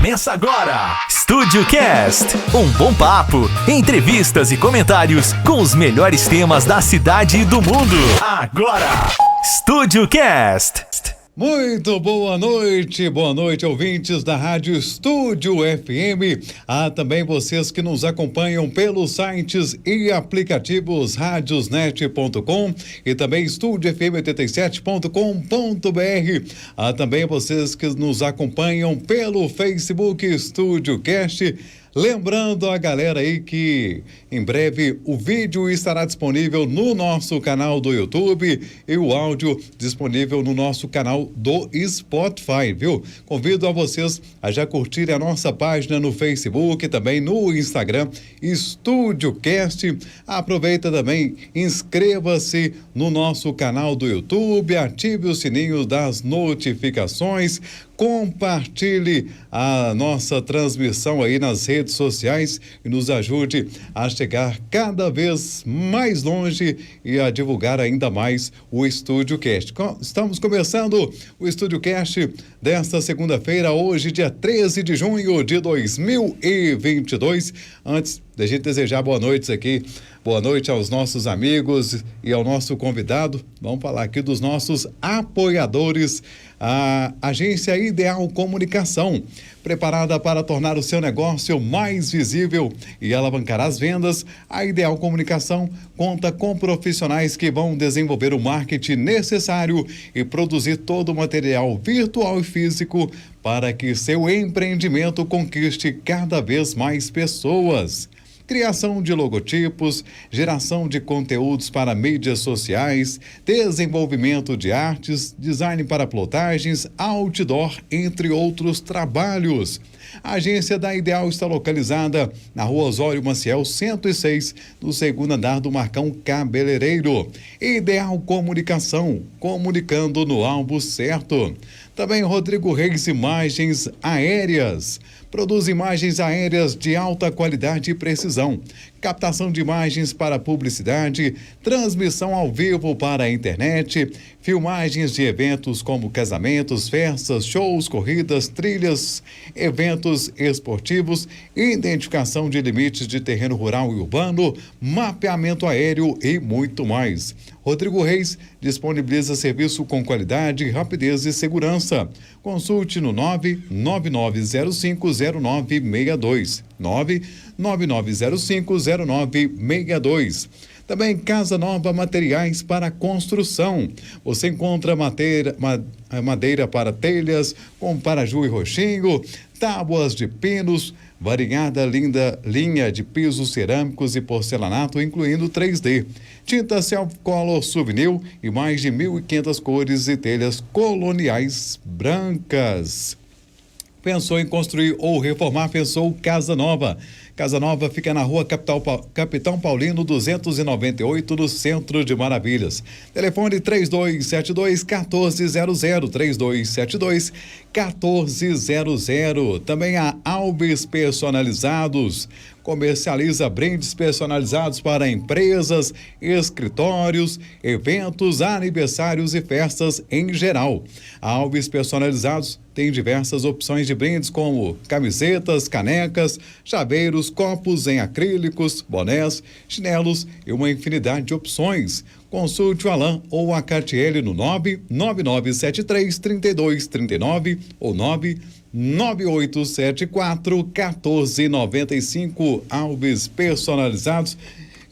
Começa agora, Estúdio Cast, um bom papo, entrevistas e comentários com os melhores temas da cidade e do mundo. Agora, Estúdio Cast. Muito boa noite ouvintes da Rádio Estúdio FM. Também vocês que nos acompanham pelos sites e aplicativos radiosnet.com e também estudiofm87.com.br. Também vocês que nos acompanham pelo Facebook Estúdio Cast. Lembrando a galera aí que em breve o vídeo estará disponível no nosso canal do YouTube e o áudio disponível no nosso canal do Spotify, viu? Convido a vocês a já curtirem a nossa página no Facebook, também no Instagram, Estúdio Cast. Aproveita também, inscreva-se no nosso canal do YouTube, ative o sininho das notificações, compartilhe a nossa transmissão aí nas redes sociais e nos ajude a chegar cada vez mais longe e a divulgar ainda mais o Estúdio Cast. Estamos começando o Estúdio Cast desta segunda-feira, hoje, dia 13 de junho de 2022. Antes da gente desejar boa noite aqui, boa noite aos nossos amigos e ao nosso convidado. Vamos falar aqui dos nossos apoiadores. A Agência Ideal Comunicação, preparada para tornar o seu negócio mais visível e alavancar as vendas. A Ideal Comunicação conta com profissionais que vão desenvolver o marketing necessário e produzir todo o material virtual e físico para que seu empreendimento conquiste cada vez mais pessoas. Criação de logotipos, geração de conteúdos para mídias sociais, desenvolvimento de artes, design para plotagens, outdoor, entre outros trabalhos. A agência da Ideal está localizada na Rua Osório Maciel 106, no segundo andar do Marcão Cabeleireiro. Ideal Comunicação, comunicando no alvo certo. Também Rodrigo Reis Imagens Aéreas. Produz imagens aéreas de alta qualidade e precisão. Captação de imagens para publicidade, transmissão ao vivo para a internet, filmagens de eventos como casamentos, festas, shows, corridas, trilhas, eventos esportivos, identificação de limites de terreno rural e urbano, mapeamento aéreo e muito mais. Rodrigo Reis disponibiliza serviço com qualidade, rapidez e segurança. Consulte no 999050962. 999050962. Também Casa Nova Materiais para Construção. Você encontra madeira para telhas, com paraju e roxinho, tábuas de pinos, variada linha de pisos cerâmicos e porcelanato, incluindo 3D. Tinta Self-Color Souvenir e mais de 1.500 cores e telhas coloniais brancas. Pensou em construir ou reformar? Pensou Casa Nova. Casa Nova fica na rua Capitão Paulino 298, no centro de Maravilhas. Telefone 3272-1400, 3272-1400. Também a Alves Personalizados. Comercializa brindes personalizados para empresas, escritórios, eventos, aniversários e festas em geral. A Alves Personalizados tem diversas opções de brindes como camisetas, canecas, chaveiros, copos em acrílicos, bonés, chinelos e uma infinidade de opções. Consulte o Alain ou a Catiele no 99973-3239 ou 99874-1495. Alves Personalizados.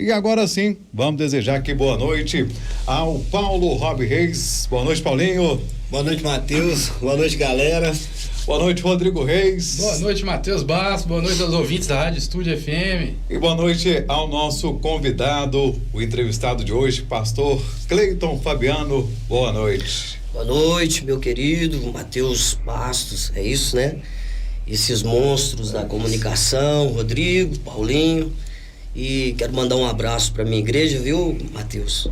E agora sim, vamos desejar aqui boa noite ao Paulo Rob Reis. Boa noite, Paulinho. Boa noite, Matheus. Boa noite, galera. Boa noite, Rodrigo Reis. Boa noite, Matheus Bastos. Boa noite aos ouvintes da Rádio Estúdio FM. E boa noite ao nosso convidado, o entrevistado de hoje, pastor Cleiton Fabiano. Boa noite. Boa noite, meu querido Matheus Bastos. É isso, né? Esses monstros da comunicação, Rodrigo, Paulinho. E quero mandar um abraço para minha igreja, viu, Matheus?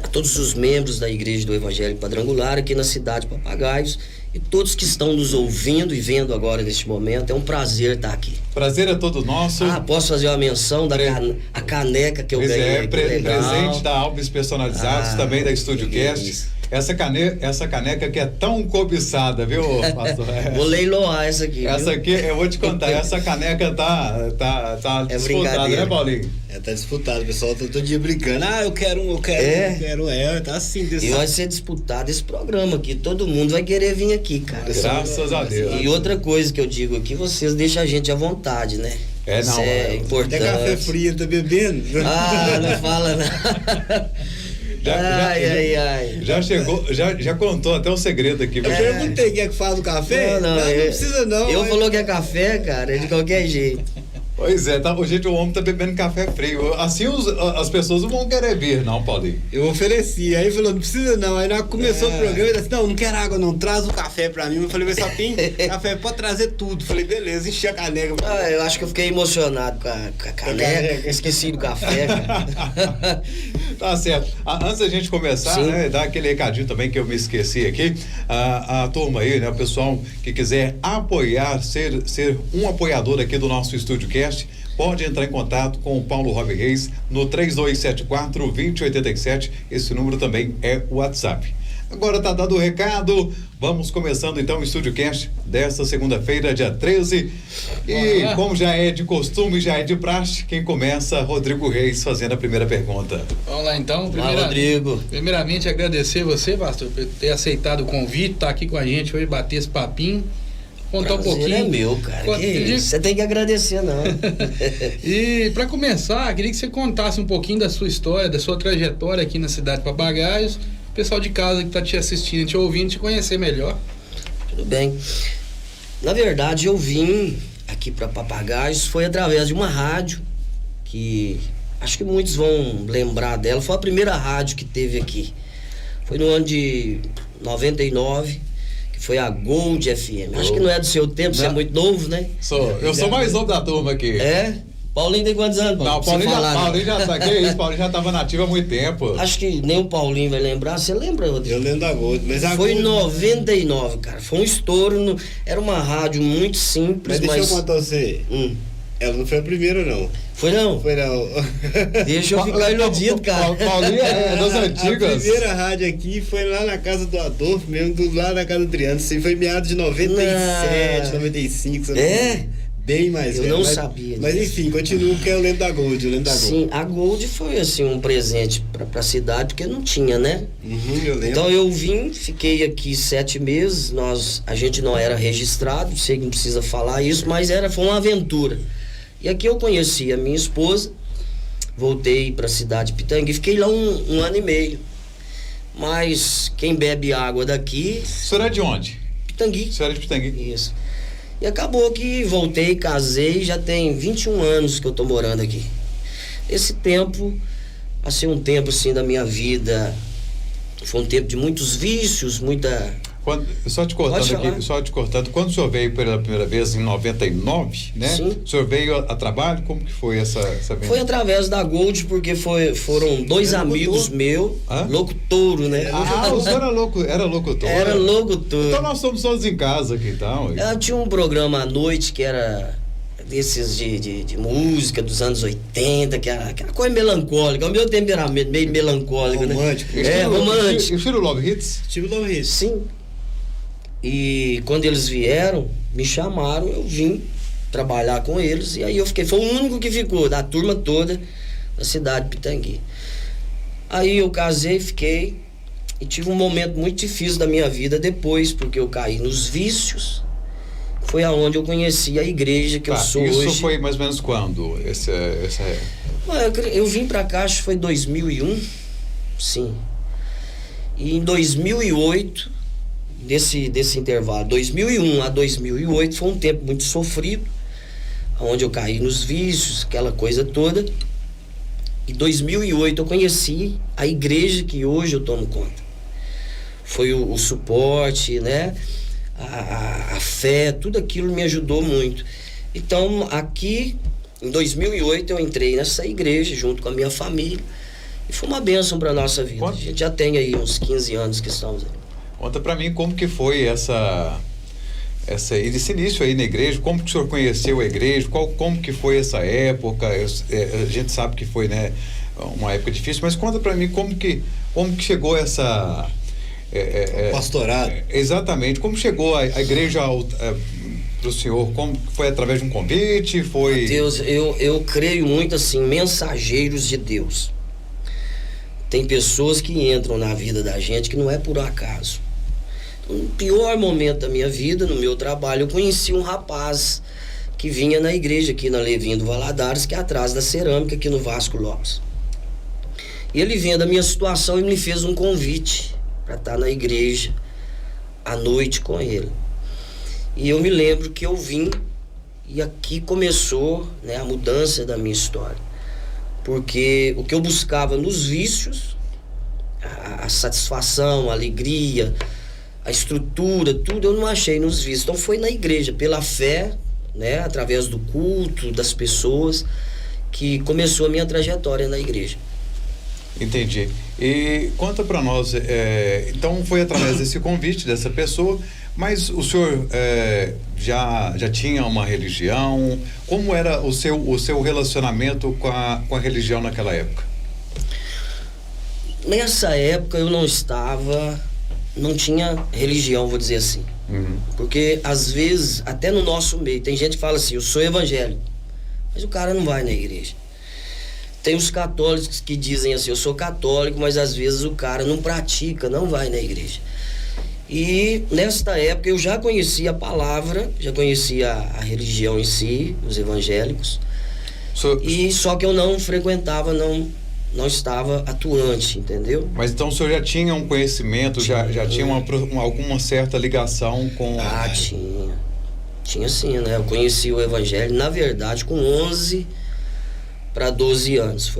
A todos os membros da Igreja do Evangelho Quadrangular aqui na cidade de Papagaios e todos que estão nos ouvindo e vendo agora neste momento. É um prazer estar aqui. Prazer é todo nosso. Posso fazer uma menção da a caneca que eu ganhei. Presente da Alves Personalizados, também da Estúdio Cast. essa caneca que é tão cobiçada, viu, pastor? Vou leiloar essa aqui. Essa viu? aqui, eu vou te contar, essa caneca tá É disputada, né, Paulinho? Tá disputado, o pessoal tá todo dia brincando. eu quero um, tá assim, E vai ser disputado esse programa aqui. Todo mundo vai querer vir aqui, cara. Graças a Deus. E outra coisa que eu digo aqui, vocês deixam a gente à vontade, né? Isso é importante. Até café frio, tá bebendo? Não fala não. Já chegou, já contou até um segredo aqui. Eu perguntei quem é que faz o café? Não precisa não. Eu falou que é café, cara, de qualquer jeito. Pois é, o homem tá bebendo café frio. Assim as pessoas não vão querer vir, não, Paulinho. Eu ofereci, aí falou, não precisa não. Aí começou o programa, ele disse, não quero água não, traz o café pra mim. Eu falei, mas só tem café, pode trazer tudo. Falei, beleza, enchi a caneca. Eu acho que eu fiquei emocionado com a caneca, esqueci do café, cara. Tá certo. Antes da gente começar, né, dar aquele recadinho também que eu me esqueci aqui, a turma aí, né, o pessoal que quiser apoiar, ser um apoiador aqui do nosso Estúdio Cast, pode entrar em contato com o Paulo Rob Reis no 3274-2087. Esse número também é o WhatsApp. Agora tá dado o recado. Vamos começando então o Estúdio Cast desta segunda-feira, dia 13. E como já é de costume, já é de praxe, quem começa, Rodrigo Reis, fazendo a primeira pergunta. Vamos lá então. Rodrigo. Primeiramente, agradecer você, pastor, por ter aceitado o convite, estar aqui com a gente hoje, bater esse papinho. Contar um pouquinho. É meu, cara. Você tem que agradecer, não. E para começar, queria que você contasse um pouquinho da sua história, da sua trajetória aqui na cidade de Papagaios. O pessoal de casa que está te assistindo, te ouvindo, te conhecer melhor. Tudo bem. Na verdade, eu vim aqui para Papagaios, foi através de uma rádio que acho que muitos vão lembrar dela. Foi a primeira rádio que teve aqui. Foi no ano de 99. Foi a Gold FM. Acho que não é do seu tempo, você é muito novo, né? Eu sou mais novo da turma aqui. É? Paulinho tem quantos anos? Não, Paulinho já tá aqui, Paulinho já tava nativo há muito tempo. Acho que nem o Paulinho vai lembrar. Você lembra, Rodrigo? Eu lembro da Gold, mas foi em 99, cara. Foi um estouro. Era uma rádio muito simples, mas... deixa eu contar você. Ela não foi a primeira, não. Foi não? Foi não. Deixa eu ficar iludido, cara. Paulinho é das antigas. A primeira rádio aqui foi lá na casa do Adolfo mesmo, lá na casa do Adriano. Isso foi meados de 97, 95. Sabe? É? Bem mais velho. Eu não sabia disso. Mas enfim, continuo porque eu lembro da Gold, Sim, a Gold foi assim um presente pra cidade, porque não tinha, né? Eu lembro. Então eu vim, fiquei aqui 7 meses, a gente não era registrado, sei que não precisa falar isso, mas foi uma aventura. E aqui eu conheci a minha esposa, voltei para a cidade de Pitangui, fiquei lá um ano e meio. Mas quem bebe água daqui... O senhor é de onde? Pitangui. O senhor é de Pitangui? Isso. E acabou que voltei, casei, já tem 21 anos que eu tô morando aqui. Esse tempo, passei um tempo assim da minha vida, foi um tempo de muitos vícios, muita... Só te cortando, quando o senhor veio pela primeira vez em 99, né? Sim. O senhor veio a trabalho? Como que foi essa venda? Foi através da Gold, porque foram dois amigos meus, locutor, né? O senhor era locutor? Era locutor. Então nós somos todos em casa aqui, então. Tinha um programa à noite que era desses de música dos anos 80, que era aquela coisa melancólica, o meu temperamento meio melancólico, romântico, né? Romântico. Estilo Love Hits? Estilo Love Hits. Sim. E quando eles vieram, me chamaram, eu vim trabalhar com eles, e aí eu fiquei, foi o único que ficou, da turma toda da cidade de Pitangui. Aí eu casei, fiquei, e tive um momento muito difícil da minha vida depois, porque eu caí nos vícios. Foi aonde eu conheci a igreja que eu sou hoje. Isso foi mais ou menos quando? Eu vim pra cá, acho que foi 2001, sim. E em 2008, desse intervalo, 2001 a 2008, foi um tempo muito sofrido, onde eu caí nos vícios, aquela coisa toda. Em 2008 eu conheci a igreja que hoje eu tomo conta. Foi o suporte, né? A fé, tudo aquilo me ajudou muito. Então, aqui, em 2008, eu entrei nessa igreja junto com a minha família, e foi uma bênção para nossa vida. A gente já tem aí uns 15 anos que estamos aí. Conta para mim como que foi esse início aí na igreja, como que o senhor conheceu a igreja, como que foi essa época. A gente sabe que foi, né, uma época difícil, mas conta para mim como que chegou essa Pastorado. Exatamente. Como chegou a igreja para o senhor? Como foi através de um convite? Foi... Deus, eu creio muito assim, mensageiros de Deus. Tem pessoas que entram na vida da gente que não é por acaso. No pior momento da minha vida, no meu trabalho, eu conheci um rapaz que vinha na igreja aqui na Levinho do Valadares, que é atrás da cerâmica aqui no Vasco Lopes. E ele vinha da minha situação e me fez um convite para estar na igreja à noite com ele. E eu me lembro que eu vim e aqui começou, né, a mudança da minha história. Porque o que eu buscava nos vícios, a satisfação, a alegria, a estrutura, tudo eu não achei nos vícios. Então foi na igreja, pela fé, né, através do culto, das pessoas, que começou a minha trajetória na igreja. Entendi. E conta para nós, então foi através desse convite dessa pessoa, mas o senhor já tinha uma religião? Como era o seu relacionamento com a religião naquela época? Nessa época eu não tinha religião, vou dizer assim. Porque às vezes, até no nosso meio, tem gente que fala assim, eu sou evangélico, mas o cara não vai na igreja. Tem os católicos que dizem assim, eu sou católico, mas às vezes o cara não pratica, não vai na igreja. E nesta época eu já conhecia a palavra, já conhecia a religião em si, os evangélicos. E só que eu não frequentava, não estava atuante, entendeu? Mas então o senhor já tinha um conhecimento, já tinha alguma certa ligação com... Tinha sim, né? Eu conheci o evangelho, na verdade, com 11 para 12 anos.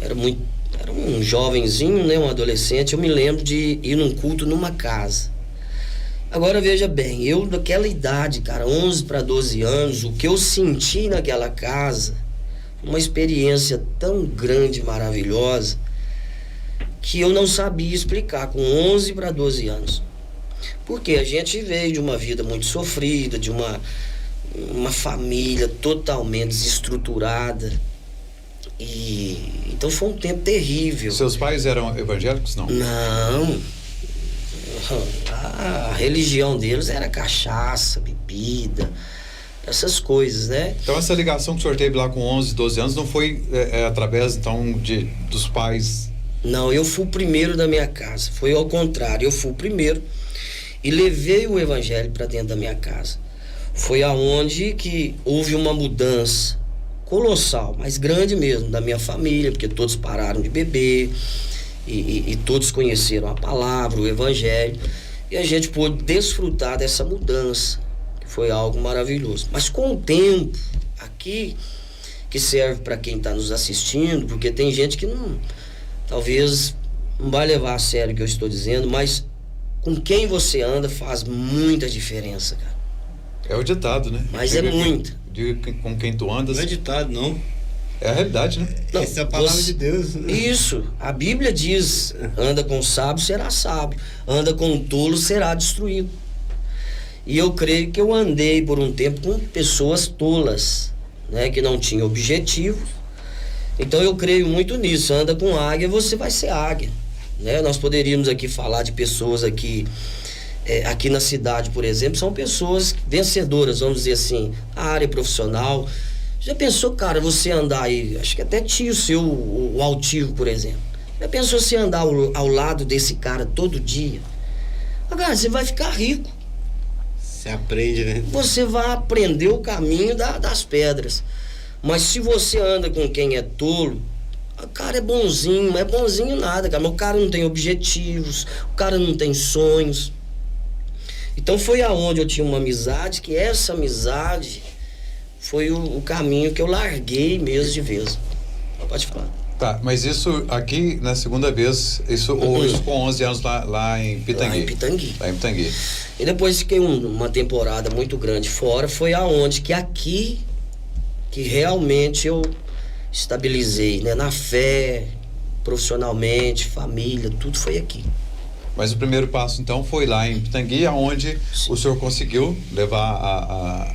Era um jovenzinho, né? Um adolescente. Eu me lembro de ir num culto numa casa. Agora veja bem, eu naquela idade, cara, 11 para 12 anos, o que eu senti naquela casa, uma experiência tão grande, maravilhosa, que eu não sabia explicar com 11 para 12 anos. Porque a gente veio de uma vida muito sofrida, de uma família totalmente desestruturada. Então foi um tempo terrível. Seus pais eram evangélicos, não? Não. A religião deles era cachaça, bebida, essas coisas, né? Então essa ligação que o senhor teve lá com 11, 12 anos não foi através, então, dos pais? Não, eu fui o primeiro da minha casa. Foi ao contrário, eu fui o primeiro e levei o evangelho para dentro da minha casa. Foi aonde que houve uma mudança colossal, mas grande mesmo, da minha família, porque todos pararam de beber e todos conheceram a palavra, o evangelho, e a gente pôde desfrutar dessa mudança, que foi algo maravilhoso. Mas com o tempo, aqui, que serve para quem está nos assistindo, porque tem gente que talvez não vai levar a sério o que eu estou dizendo, mas com quem você anda faz muita diferença, cara. É o ditado, né? Mas é muito. Com quem tu andas. Não é ditado, não. É a realidade, né? Não, essa é a palavra de Deus. Isso. A Bíblia diz, anda com o sábio, será sábio. Anda com o tolo, será destruído. E eu creio que eu andei por um tempo com pessoas tolas, né? Que não tinham objetivo. Então eu creio muito nisso. Anda com águia, você vai ser águia, né? Nós poderíamos aqui falar de pessoas aqui na cidade, por exemplo, são pessoas vencedoras, vamos dizer assim, a área profissional. Já pensou, cara, você andar aí, acho que até tio seu, o altivo, por exemplo, já pensou você andar ao lado desse cara todo dia? Agora, você vai ficar rico. Você aprende, né? Você vai aprender o caminho das pedras. Mas se você anda com quem é tolo, o cara é bonzinho, não é bonzinho nada, cara. Mas o cara não tem objetivos, o cara não tem sonhos. Então foi aonde eu tinha uma amizade, que essa amizade foi o caminho que eu larguei mesmo de vez. Pode falar. Tá, mas isso aqui na segunda vez, isso com 11 anos lá em Pitangui. Lá em Pitangui. E depois fiquei uma temporada muito grande fora, foi aonde que aqui que realmente eu estabilizei, né? Na fé, profissionalmente, família, tudo foi aqui. Mas o primeiro passo, então, foi lá em Pitangui, onde o senhor conseguiu levar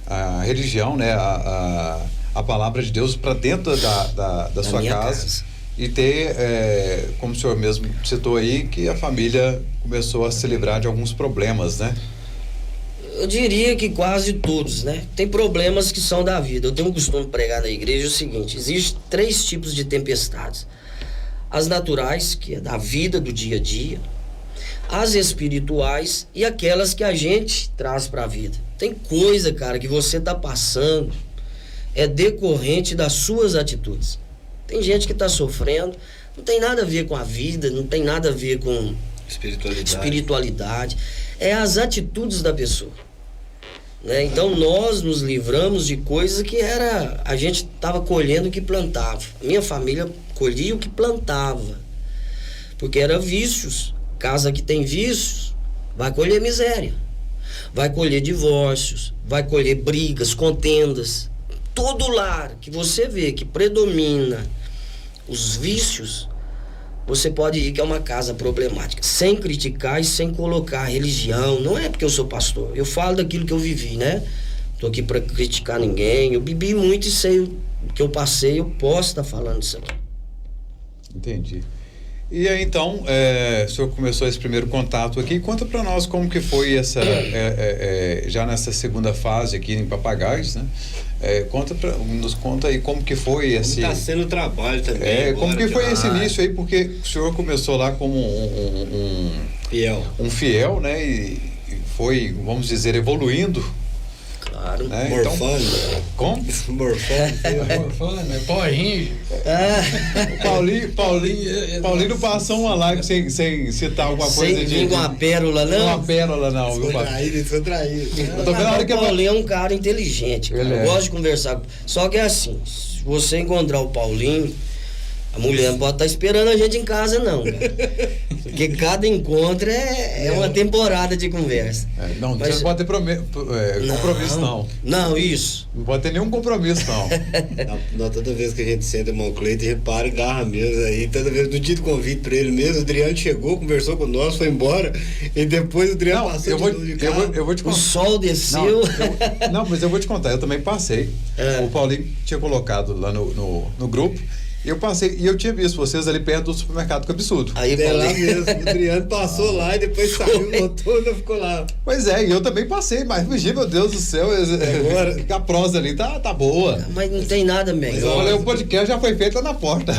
a religião, né? A palavra de Deus para dentro da sua casa. e ter, como o senhor mesmo citou aí, que a família começou a se livrar de alguns problemas, né? Eu diria que quase todos, né? Tem problemas que são da vida. Eu tenho um costume de pregar na igreja o seguinte: existem 3 tipos de tempestades. As naturais, que é da vida, do dia a dia. As espirituais e aquelas que a gente traz para a vida. Tem coisa, cara, que você tá passando é decorrente das suas atitudes. Tem gente que tá sofrendo, não tem nada a ver com a vida, não tem nada a ver com espiritualidade. É as atitudes da pessoa, né? Então nós nos livramos de coisas que a gente estava colhendo o que plantava. Minha família colhia o que plantava, porque era vícios. Casa que tem vícios vai colher miséria, vai colher divórcios, vai colher brigas, contendas. Todo lar que você vê que predomina os vícios, você pode ir que é uma casa problemática, sem criticar e sem colocar religião. Não é porque eu sou pastor, eu falo daquilo que eu vivi, né? Tô aqui para criticar ninguém. Eu bebi muito e sei o que eu passei, eu posso estar falando isso aqui. Entendi. E aí, então, o senhor começou esse primeiro contato aqui. Conta para nós como que foi essa, já nessa segunda fase aqui em Papagaios, né? Nos conta aí como que foi esse... Está sendo o trabalho também. Como que foi esse início aí, porque o senhor começou lá como um fiel, né? E foi, vamos dizer, evoluindo. Claro. Né? Morfando. Então, como? Morfando, é porrinho. Paulinho não passou uma live sem citar alguma coisa de... Sem vir com uma pérola, não? Uma pérola, não. Sou traído. Eu tô vendo a hora que o Paulinho é um cara inteligente, cara. Eu gosto de conversar. Só que é assim, se você encontrar o Paulinho, a mulher não pode estar esperando a gente em casa, não, cara. Porque cada encontro uma temporada de conversa. Não pode ter compromisso, não. Não, isso. Não pode ter nenhum compromisso, não. Toda vez que a gente senta, irmão Cleiton, repara e garra a mesa aí. Toda vez, no dia do convite pra ele mesmo, o Adriano chegou, conversou com nós, foi embora. E depois o Adriano passou eu vou te contar. O sol desceu. Não, mas eu vou te contar, eu também passei. O Paulinho tinha colocado lá no grupo. Eu passei, e eu tinha visto vocês ali perto do supermercado Cabeçudo. Aí lá mesmo, o Adriano passou lá e depois saiu, voltou e ficou lá. Pois e eu também passei, mas meu Deus do céu, agora a prosa ali tá boa. Mas não tem nada melhor. Eu falei, o podcast já foi feito lá na porta.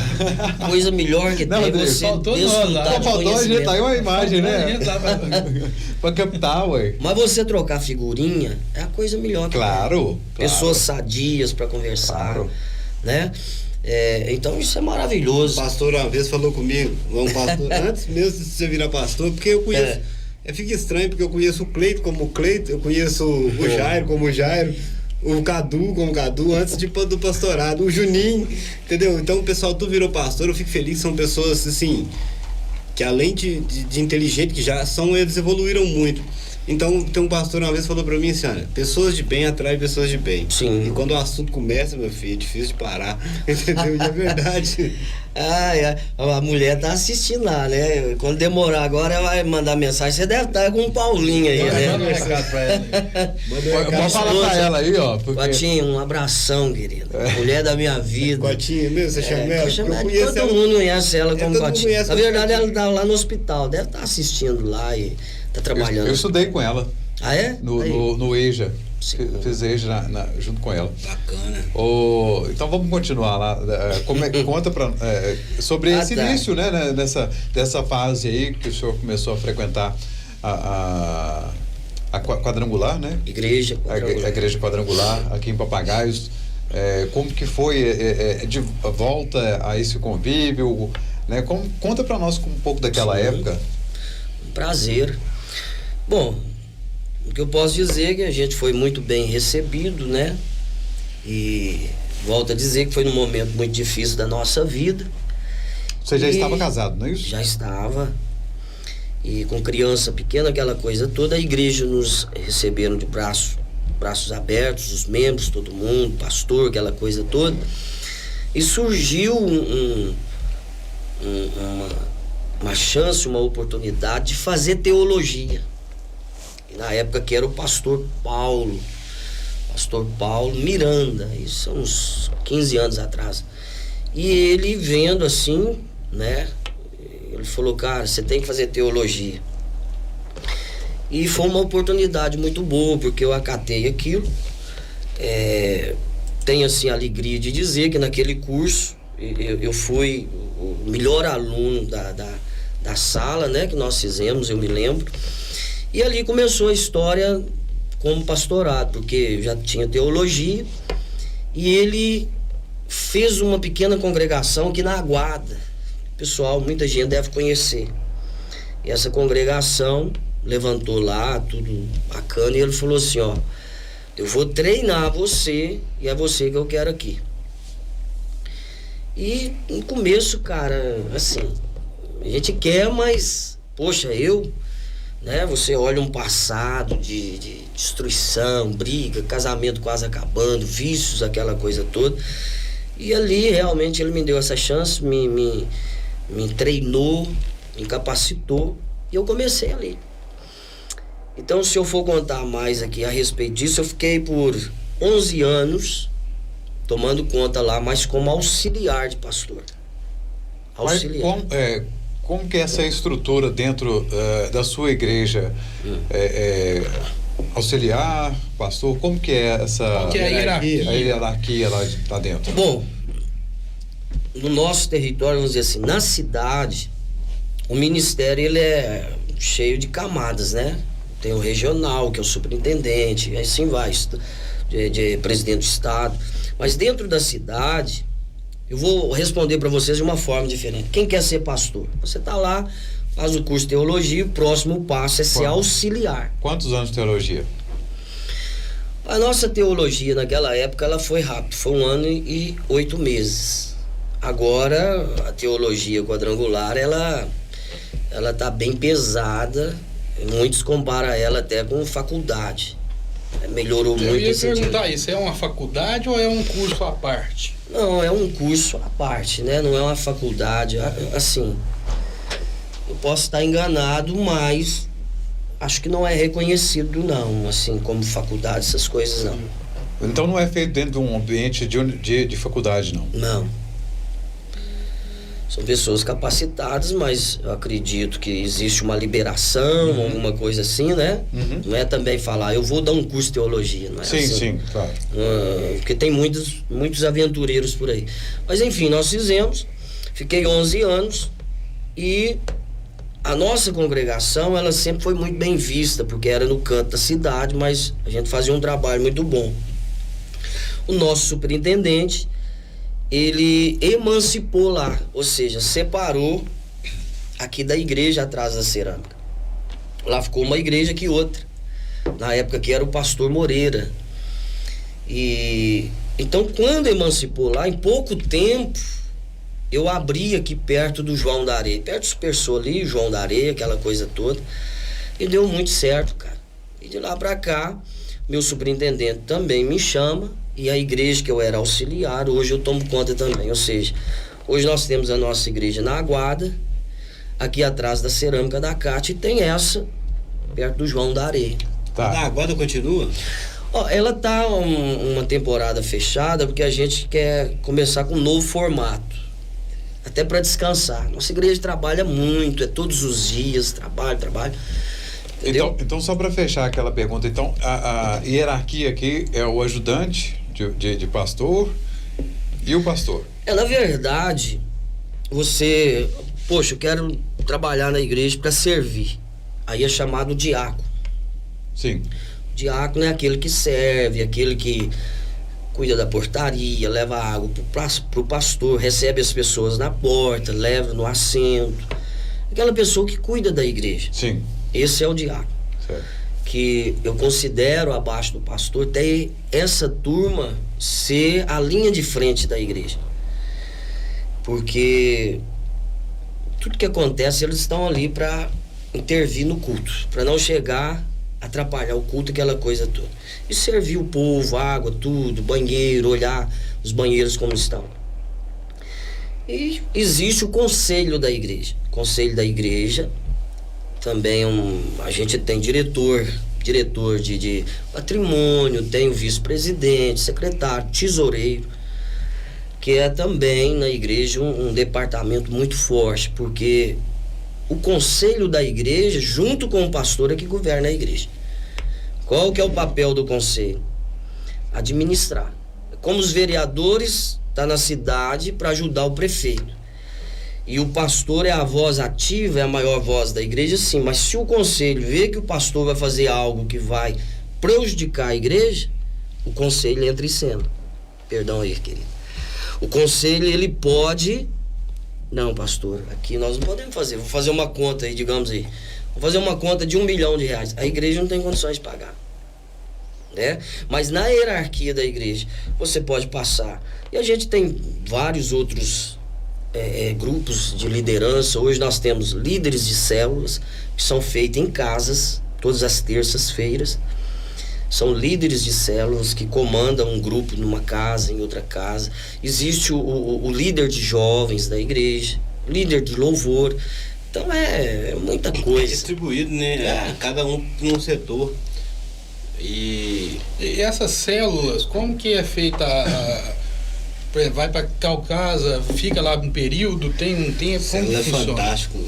Coisa melhor que tem você desfrutar de faltou ajeitar aí uma imagem, né? Pra captar, ué. Mas você trocar figurinha é a coisa melhor que Claro. Pessoas sadias pra conversar, né? Então isso é maravilhoso. O pastor uma vez falou comigo, antes mesmo de você virar pastor, porque eu conheço. Fica estranho, porque eu conheço o Cleito como o Cleito, eu conheço o Jairo como o Jairo, o Cadu como o Cadu, antes do pastorado, o Juninho, entendeu? Então o pessoal tudo virou pastor, eu fico feliz, são pessoas assim, que além de inteligente que já são, eles evoluíram muito. Então, tem um pastor uma vez falou pra mim assim, olha, pessoas de bem atraem pessoas de bem. Sim. E quando o assunto começa, meu filho, é difícil de parar. Entendeu? E é verdade. A mulher tá assistindo lá, né? Quando demorar agora, ela vai mandar mensagem. Você deve estar com um Paulinho aí, né? Manda um recado pra ela. Pode falar pra ela aí, ó. Cotinho, um abração, querida. Mulher da minha vida. Cotinho mesmo, você chama ela? Todo mundo conhece ela como Cotinho. Na verdade, ela tá lá no hospital. Deve estar assistindo lá e tá trabalhando. Eu estudei com ela. Ah, é? No EJA. Sim. Fiz EJA junto com ela. Bacana. Então vamos continuar lá. Conta sobre esse início, né? Dessa fase aí que o senhor começou a frequentar a quadrangular, né? Igreja quadrangular. A igreja quadrangular aqui em Papagaios. Como que foi de volta a esse convívio, né? Conta para nós um pouco daquela época. Um prazer. Bom, o que eu posso dizer é que a gente foi muito bem recebido, né? E volto a dizer que foi num momento muito difícil da nossa vida. Você já estava casado, não é isso? Já estava. E com criança pequena, aquela coisa toda, a igreja nos receberam de braços abertos, os membros, todo mundo, pastor, aquela coisa toda. E surgiu uma chance, uma oportunidade de fazer teologia. E na época que era o pastor Paulo Miranda, isso são uns 15 anos atrás. E ele vendo assim, né? Ele falou, cara, você tem que fazer teologia. E foi uma oportunidade muito boa, porque eu acatei aquilo. Tenho assim a alegria de dizer que naquele curso eu fui o melhor aluno da sala, né, que nós fizemos, eu me lembro. E ali começou a história como pastorado, porque já tinha teologia. E ele fez uma pequena congregação aqui na Aguada. Pessoal, muita gente deve conhecer. E essa congregação levantou lá, tudo bacana, e ele falou assim, ó, eu vou treinar você e é você que eu quero aqui. E no começo, cara, assim, a gente quer, mas, poxa, né, você olha um passado de destruição, briga, casamento quase acabando, vícios, aquela coisa toda. E ali, realmente, ele me deu essa chance, me treinou, me capacitou, e eu comecei ali. Então, se eu for contar mais aqui a respeito disso, eu fiquei por 11 anos tomando conta lá, mas como auxiliar de pastor. Auxiliar. Mas como que é essa estrutura dentro da sua igreja? Auxiliar, pastor, como que é essa... Qual que é a hierarquia? A hierarquia lá dentro. Bom, no nosso território, vamos dizer assim, na cidade, o ministério, ele é cheio de camadas, né? Tem o regional, que é o superintendente, e assim vai, de presidente do estado. Mas dentro da cidade, eu vou responder para vocês de uma forma diferente. Quem quer ser pastor? Você tá lá, faz o curso de teologia, o próximo passo é ser auxiliar. Quantos anos de teologia? A nossa teologia naquela época, ela foi rápido, foi 1 ano e 8 meses. Agora, a teologia quadrangular, ela tá bem pesada. Muitos comparam ela até com faculdade. Melhorou muito. Eu ia esse perguntar sentido. isso, é uma faculdade ou é um curso à parte? Não, é um curso à parte, né? Não é uma faculdade. Assim, eu posso estar enganado, mas acho que não é reconhecido, não, assim, como faculdade, essas coisas, não. Então não é feito dentro de um ambiente de faculdade, não? Não. São pessoas capacitadas, mas eu acredito que existe uma liberação, alguma coisa assim, né? Não é também falar, eu vou dar um curso de teologia, não é Sim, assim? sim, claro. Porque tem muitos aventureiros por aí. Mas enfim, nós fizemos, fiquei 11 anos e a nossa congregação, ela sempre foi muito bem vista, porque era no canto da cidade, mas a gente fazia um trabalho muito bom. O nosso superintendente, ele emancipou lá, ou seja, separou aqui da igreja atrás da cerâmica. Lá ficou uma igreja aqui outra. Na época que era o pastor Moreira. E então, quando emancipou lá, em pouco tempo, eu abri aqui perto do João da Areia, perto do Super Sul ali, João da Areia, aquela coisa toda. E deu muito certo, cara. E de lá pra cá, meu superintendente também me chama. E a igreja que eu era auxiliar, hoje eu tomo conta também. Ou seja, hoje nós temos a nossa igreja na Aguada, aqui atrás da cerâmica da Cátia, e tem essa, perto do João da Areia. Tá. A Aguada continua? Ó, ela tá uma temporada fechada, porque a gente quer começar com um novo formato. Até para descansar. Nossa igreja trabalha muito, é todos os dias, trabalho. Entendeu? Então só para fechar aquela pergunta, então a hierarquia aqui é o ajudante de pastor e o pastor. Na verdade, poxa, eu quero trabalhar na igreja para servir. Aí é chamado diácono. Sim. Diácono é aquele que serve, aquele que cuida da portaria, leva água pro pastor, recebe as pessoas na porta, leva no assento. Aquela pessoa que cuida da igreja. Sim. Esse é o diácono. Certo. Que eu considero abaixo do pastor ter essa turma ser a linha de frente da igreja. Porque tudo que acontece, eles estão ali para intervir no culto, para não chegar a atrapalhar o culto, aquela coisa toda. E servir o povo, água, tudo, banheiro, olhar os banheiros como estão. E existe o conselho da igreja. Conselho da igreja também a gente tem diretor de patrimônio, tem o vice-presidente, secretário, tesoureiro, que é também na igreja um departamento muito forte, porque o conselho da igreja, junto com o pastor, é que governa a igreja. Qual que é o papel do conselho? Administrar. Como os vereadores estão na cidade para ajudar o prefeito. E o pastor é a voz ativa, é a maior voz da igreja, sim. Mas se o conselho vê que o pastor vai fazer algo que vai prejudicar a igreja, o conselho entra em cena. Perdão aí, querido. O conselho, ele pode... Não, pastor, aqui nós não podemos fazer. Vou fazer uma conta aí, digamos aí. Vou fazer uma conta de R$1 milhão. A igreja não tem condições de pagar. Né? Mas na hierarquia da igreja, você pode passar. E a gente tem vários outros grupos de liderança. Hoje nós temos líderes de células, que são feitos em casas, todas as terças-feiras. São líderes de células que comandam um grupo numa casa, em outra casa. Existe o líder de jovens da igreja, líder de louvor. Então é muita coisa. É distribuído, né? Cada um num setor. E essas células, como que é feita por exemplo, vai para tal casa, fica lá um período, tem um tempo, célula é fantástico.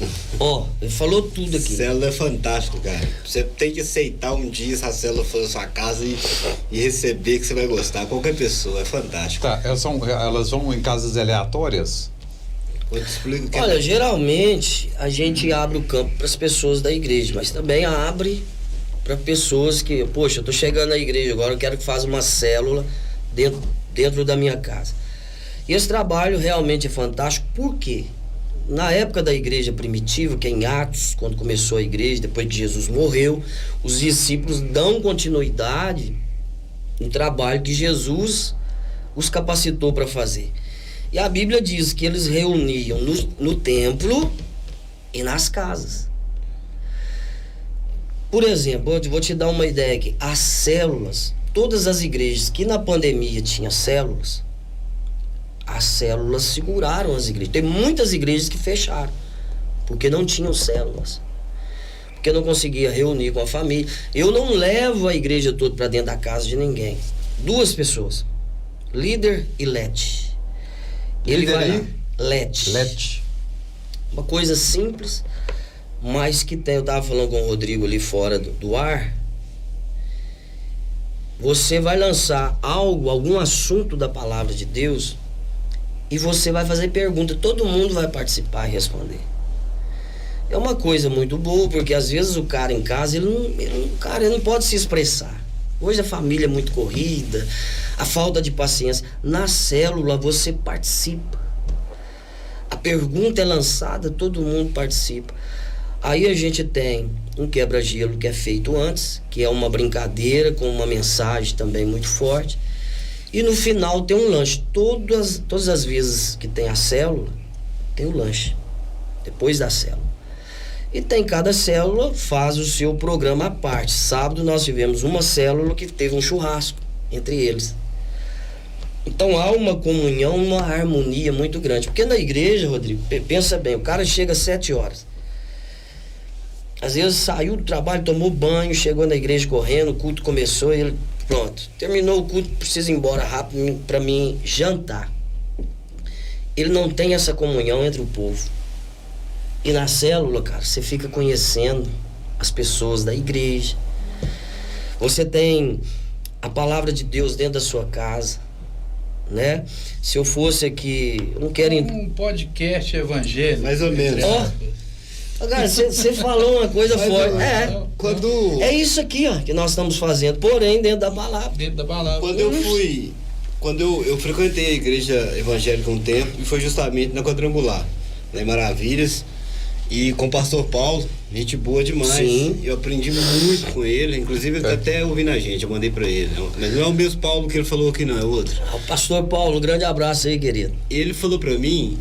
Ele falou tudo aqui. Célula é fantástico, cara. Você tem que aceitar um dia essa célula for na sua casa e receber, que você vai gostar. Qualquer pessoa, é fantástico. Tá, elas vão em casas aleatórias? Olha, geralmente a gente abre o campo para as pessoas da igreja, mas também abre para pessoas que, poxa, eu tô chegando na igreja agora, eu quero que faça uma célula dentro da minha casa. E esse trabalho realmente é fantástico, porque na época da igreja primitiva, que é em Atos, quando começou a igreja, depois que Jesus morreu, os discípulos dão continuidade no trabalho que Jesus os capacitou para fazer. E a Bíblia diz que eles reuniam no templo e nas casas. Por exemplo, eu vou te dar uma ideia aqui. As células, todas as igrejas que na pandemia tinham células, as células seguraram as igrejas. Tem muitas igrejas que fecharam, porque não tinham células. Porque não conseguia reunir com a família. Eu não levo a igreja toda para dentro da casa de ninguém. 2 pessoas, líder e lete. Ele vai lá, lete. Uma coisa simples, mas que tem. Eu tava falando com o Rodrigo ali fora do ar. Você vai lançar algum assunto da palavra de Deus, e você vai fazer pergunta, todo mundo vai participar e responder. É uma coisa muito boa, porque às vezes o cara em casa, ele não pode se expressar. Hoje a família é muito corrida, a falta de paciência. Na célula você participa. A pergunta é lançada, todo mundo participa. Aí a gente tem um quebra-gelo que é feito antes, que é uma brincadeira com uma mensagem também muito forte. E no final tem um lanche. Todas as vezes que tem a célula, tem o lanche. Depois da célula. E tem cada célula, faz o seu programa à parte. Sábado nós tivemos uma célula que teve um churrasco entre eles. Então há uma comunhão, uma harmonia muito grande. Porque na igreja, Rodrigo, pensa bem, o cara chega às 7 horas. Às vezes saiu do trabalho, tomou banho, chegou na igreja correndo, o culto começou e ele... Pronto, terminou o culto, precisa ir embora rápido para mim jantar. Ele não tem essa comunhão entre o povo. E na célula, cara, você fica conhecendo as pessoas da igreja. Você tem a palavra de Deus dentro da sua casa, né? Se eu fosse aqui, eu não quero... Um podcast evangélico. Mais ou menos. Cara, você falou uma coisa forte. É isso aqui, ó, que nós estamos fazendo, porém dentro da palavra. Dentro da palavra. Quando eu frequentei a igreja evangélica um tempo, e foi justamente na Quadrangular, lá em Maravilhas, e com o pastor Paulo, gente boa demais. Sim. Eu aprendi muito com ele, inclusive ele tá até ouvindo a gente, eu mandei pra ele. Mas não é o mesmo Paulo que ele falou aqui, não, é outro. O pastor Paulo, um grande abraço aí, querido. Ele falou pra mim,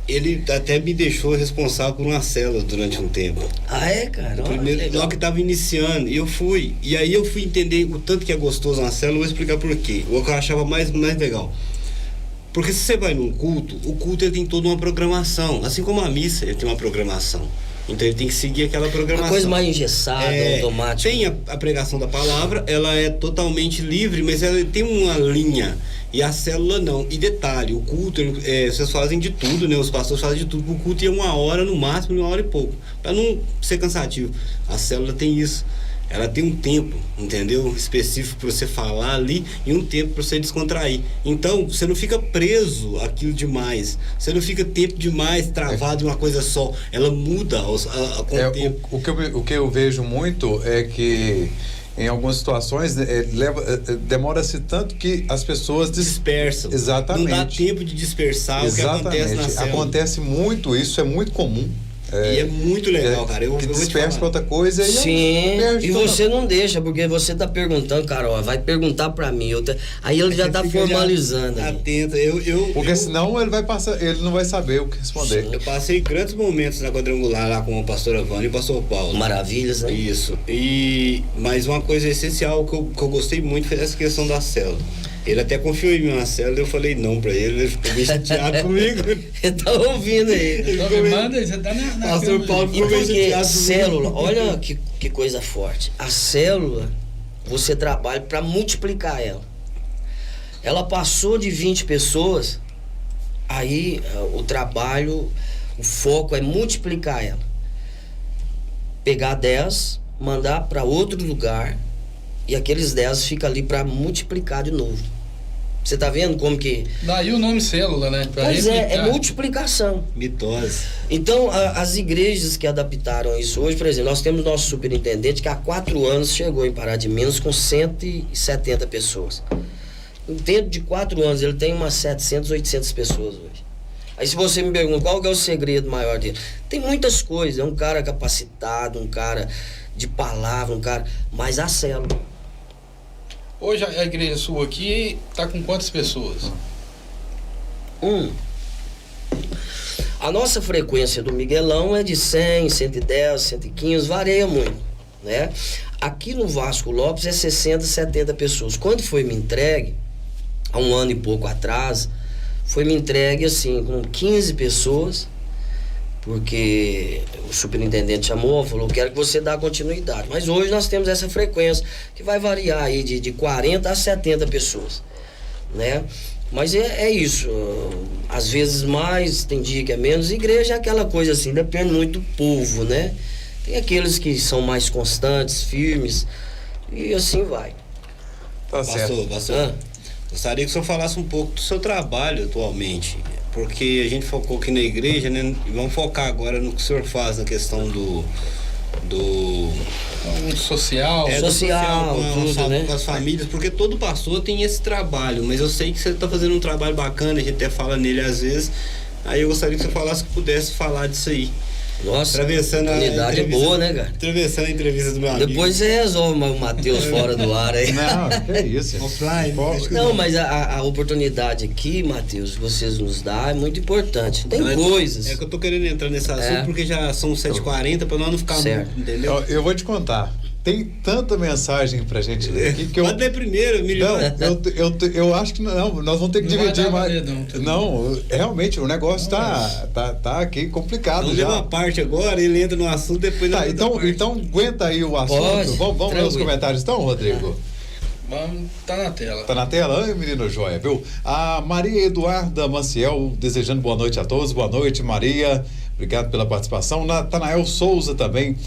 ele até me deixou responsável por uma célula durante um tempo. Ah, é, cara? Primeiro, logo que tava iniciando, e eu fui entender o tanto que é gostoso uma célula, eu vou explicar por quê. O que eu achava mais legal. Porque se você vai num culto, o culto ele tem toda uma programação, assim como a missa ele tem uma programação. Então ele tem que seguir aquela programação. Uma coisa mais engessada, automática. Tem a pregação da palavra, ela é totalmente livre, mas ela tem uma linha. E a célula não. E detalhe, o culto, vocês fazem de tudo, né? Os pastores fazem de tudo. O culto é 1 hora no máximo, 1 hora e pouco. Para não ser cansativo. A célula tem isso. Ela tem um tempo, entendeu? Específico para você falar ali e um tempo para você descontrair. Então, você não fica preso àquilo demais. Você não fica tempo demais travado em uma coisa só. Ela muda com o tempo. O que eu vejo muito é que em algumas situações demora-se tanto que as pessoas dispersam. Exatamente. Não dá tempo de dispersar. Exatamente. O que acontece na célula. Acontece muito, isso é muito comum. E é muito legal, cara. Eu dispersa pra outra coisa e você não deixa, porque você tá perguntando, Carol, vai perguntar pra mim. Aí ele já tá formalizando. Atento. Porque senão ele vai passar, ele não vai saber o que responder. Eu passei grandes momentos na quadrangular lá com o pastor Evandro e o pastor Paulo. Maravilhas, né? Isso. Mas uma coisa essencial que eu gostei muito foi essa questão da célula. Ele até confiou em mim na célula, eu falei não pra ele ficou meio chateado comigo. Ele tá ouvindo aí. Você tá na pastor Paulo ficou meio chateado comigo. Célula, olha que coisa forte. A célula, você trabalha pra multiplicar ela. Ela passou de 20 pessoas, aí o trabalho, o foco é multiplicar ela. Pegar 10, mandar pra outro lugar, e aqueles 10 ficam ali para multiplicar de novo. Você tá vendo como que... Daí o nome célula, né? Pois é multiplicação. Mitose. Então, as igrejas que adaptaram isso hoje, por exemplo, nós temos nosso superintendente que há 4 anos chegou em Pará de Minas com 170 pessoas. Dentro de 4 anos, ele tem umas 700, 800 pessoas hoje. Aí se você me pergunta qual que é o segredo maior dele, tem muitas coisas. É um cara capacitado, um cara de palavra, mas a célula. Hoje a igreja sua aqui tá com quantas pessoas? A nossa frequência do Miguelão é de 100, 110, 115, varia muito, né? Aqui no Vasco Lopes é 60, 70 pessoas. Quando foi me entregue, há 1 ano e pouco atrás, foi me entregue assim, com 15 pessoas, porque o superintendente chamou, falou, quero que você dê continuidade. Mas hoje nós temos essa frequência, que vai variar aí de 40 a 70 pessoas, né? Mas é isso, às vezes mais, tem dia que é menos. Igreja é aquela coisa assim, depende muito do povo, né? Tem aqueles que são mais constantes, firmes, e assim vai. Tá certo. Pastor, gostaria que o senhor falasse um pouco do seu trabalho atualmente, porque a gente focou aqui na igreja, né? E vamos focar agora no que o senhor faz na questão do social, com as famílias, porque todo pastor tem esse trabalho, mas eu sei que você está fazendo um trabalho bacana, a gente até fala nele às vezes. Aí eu gostaria que você falasse, que pudesse falar disso aí. Nossa, oportunidade boa, né, cara? Atravessando a entrevista do meu amigo. Depois você resolve o Matheus fora do ar aí. Não, que é isso. Offline. Não, mas a oportunidade aqui, Matheus, que vocês nos dão é muito importante. Tem coisas. É que eu tô querendo entrar nesse assunto porque já são 7h40 para nós não ficar muito, entendeu? Eu vou te contar. Tem tanta mensagem pra gente ler aqui que eu... Pode ler primeiro, melhor. Não, eu acho que não, nós vamos ter que dividir mais. Não, realmente, o negócio tá aqui complicado. Vamos já. ler uma parte agora, ele entra no assunto, depois... Tá, então aguenta aí o assunto. Vamos ler os comentários então, Rodrigo? Tá na tela. Tá na tela? Ai, menino joia, viu? A Maria Eduarda Maciel desejando boa noite a todos. Boa noite, Maria. Obrigado pela participação. Natanael Souza também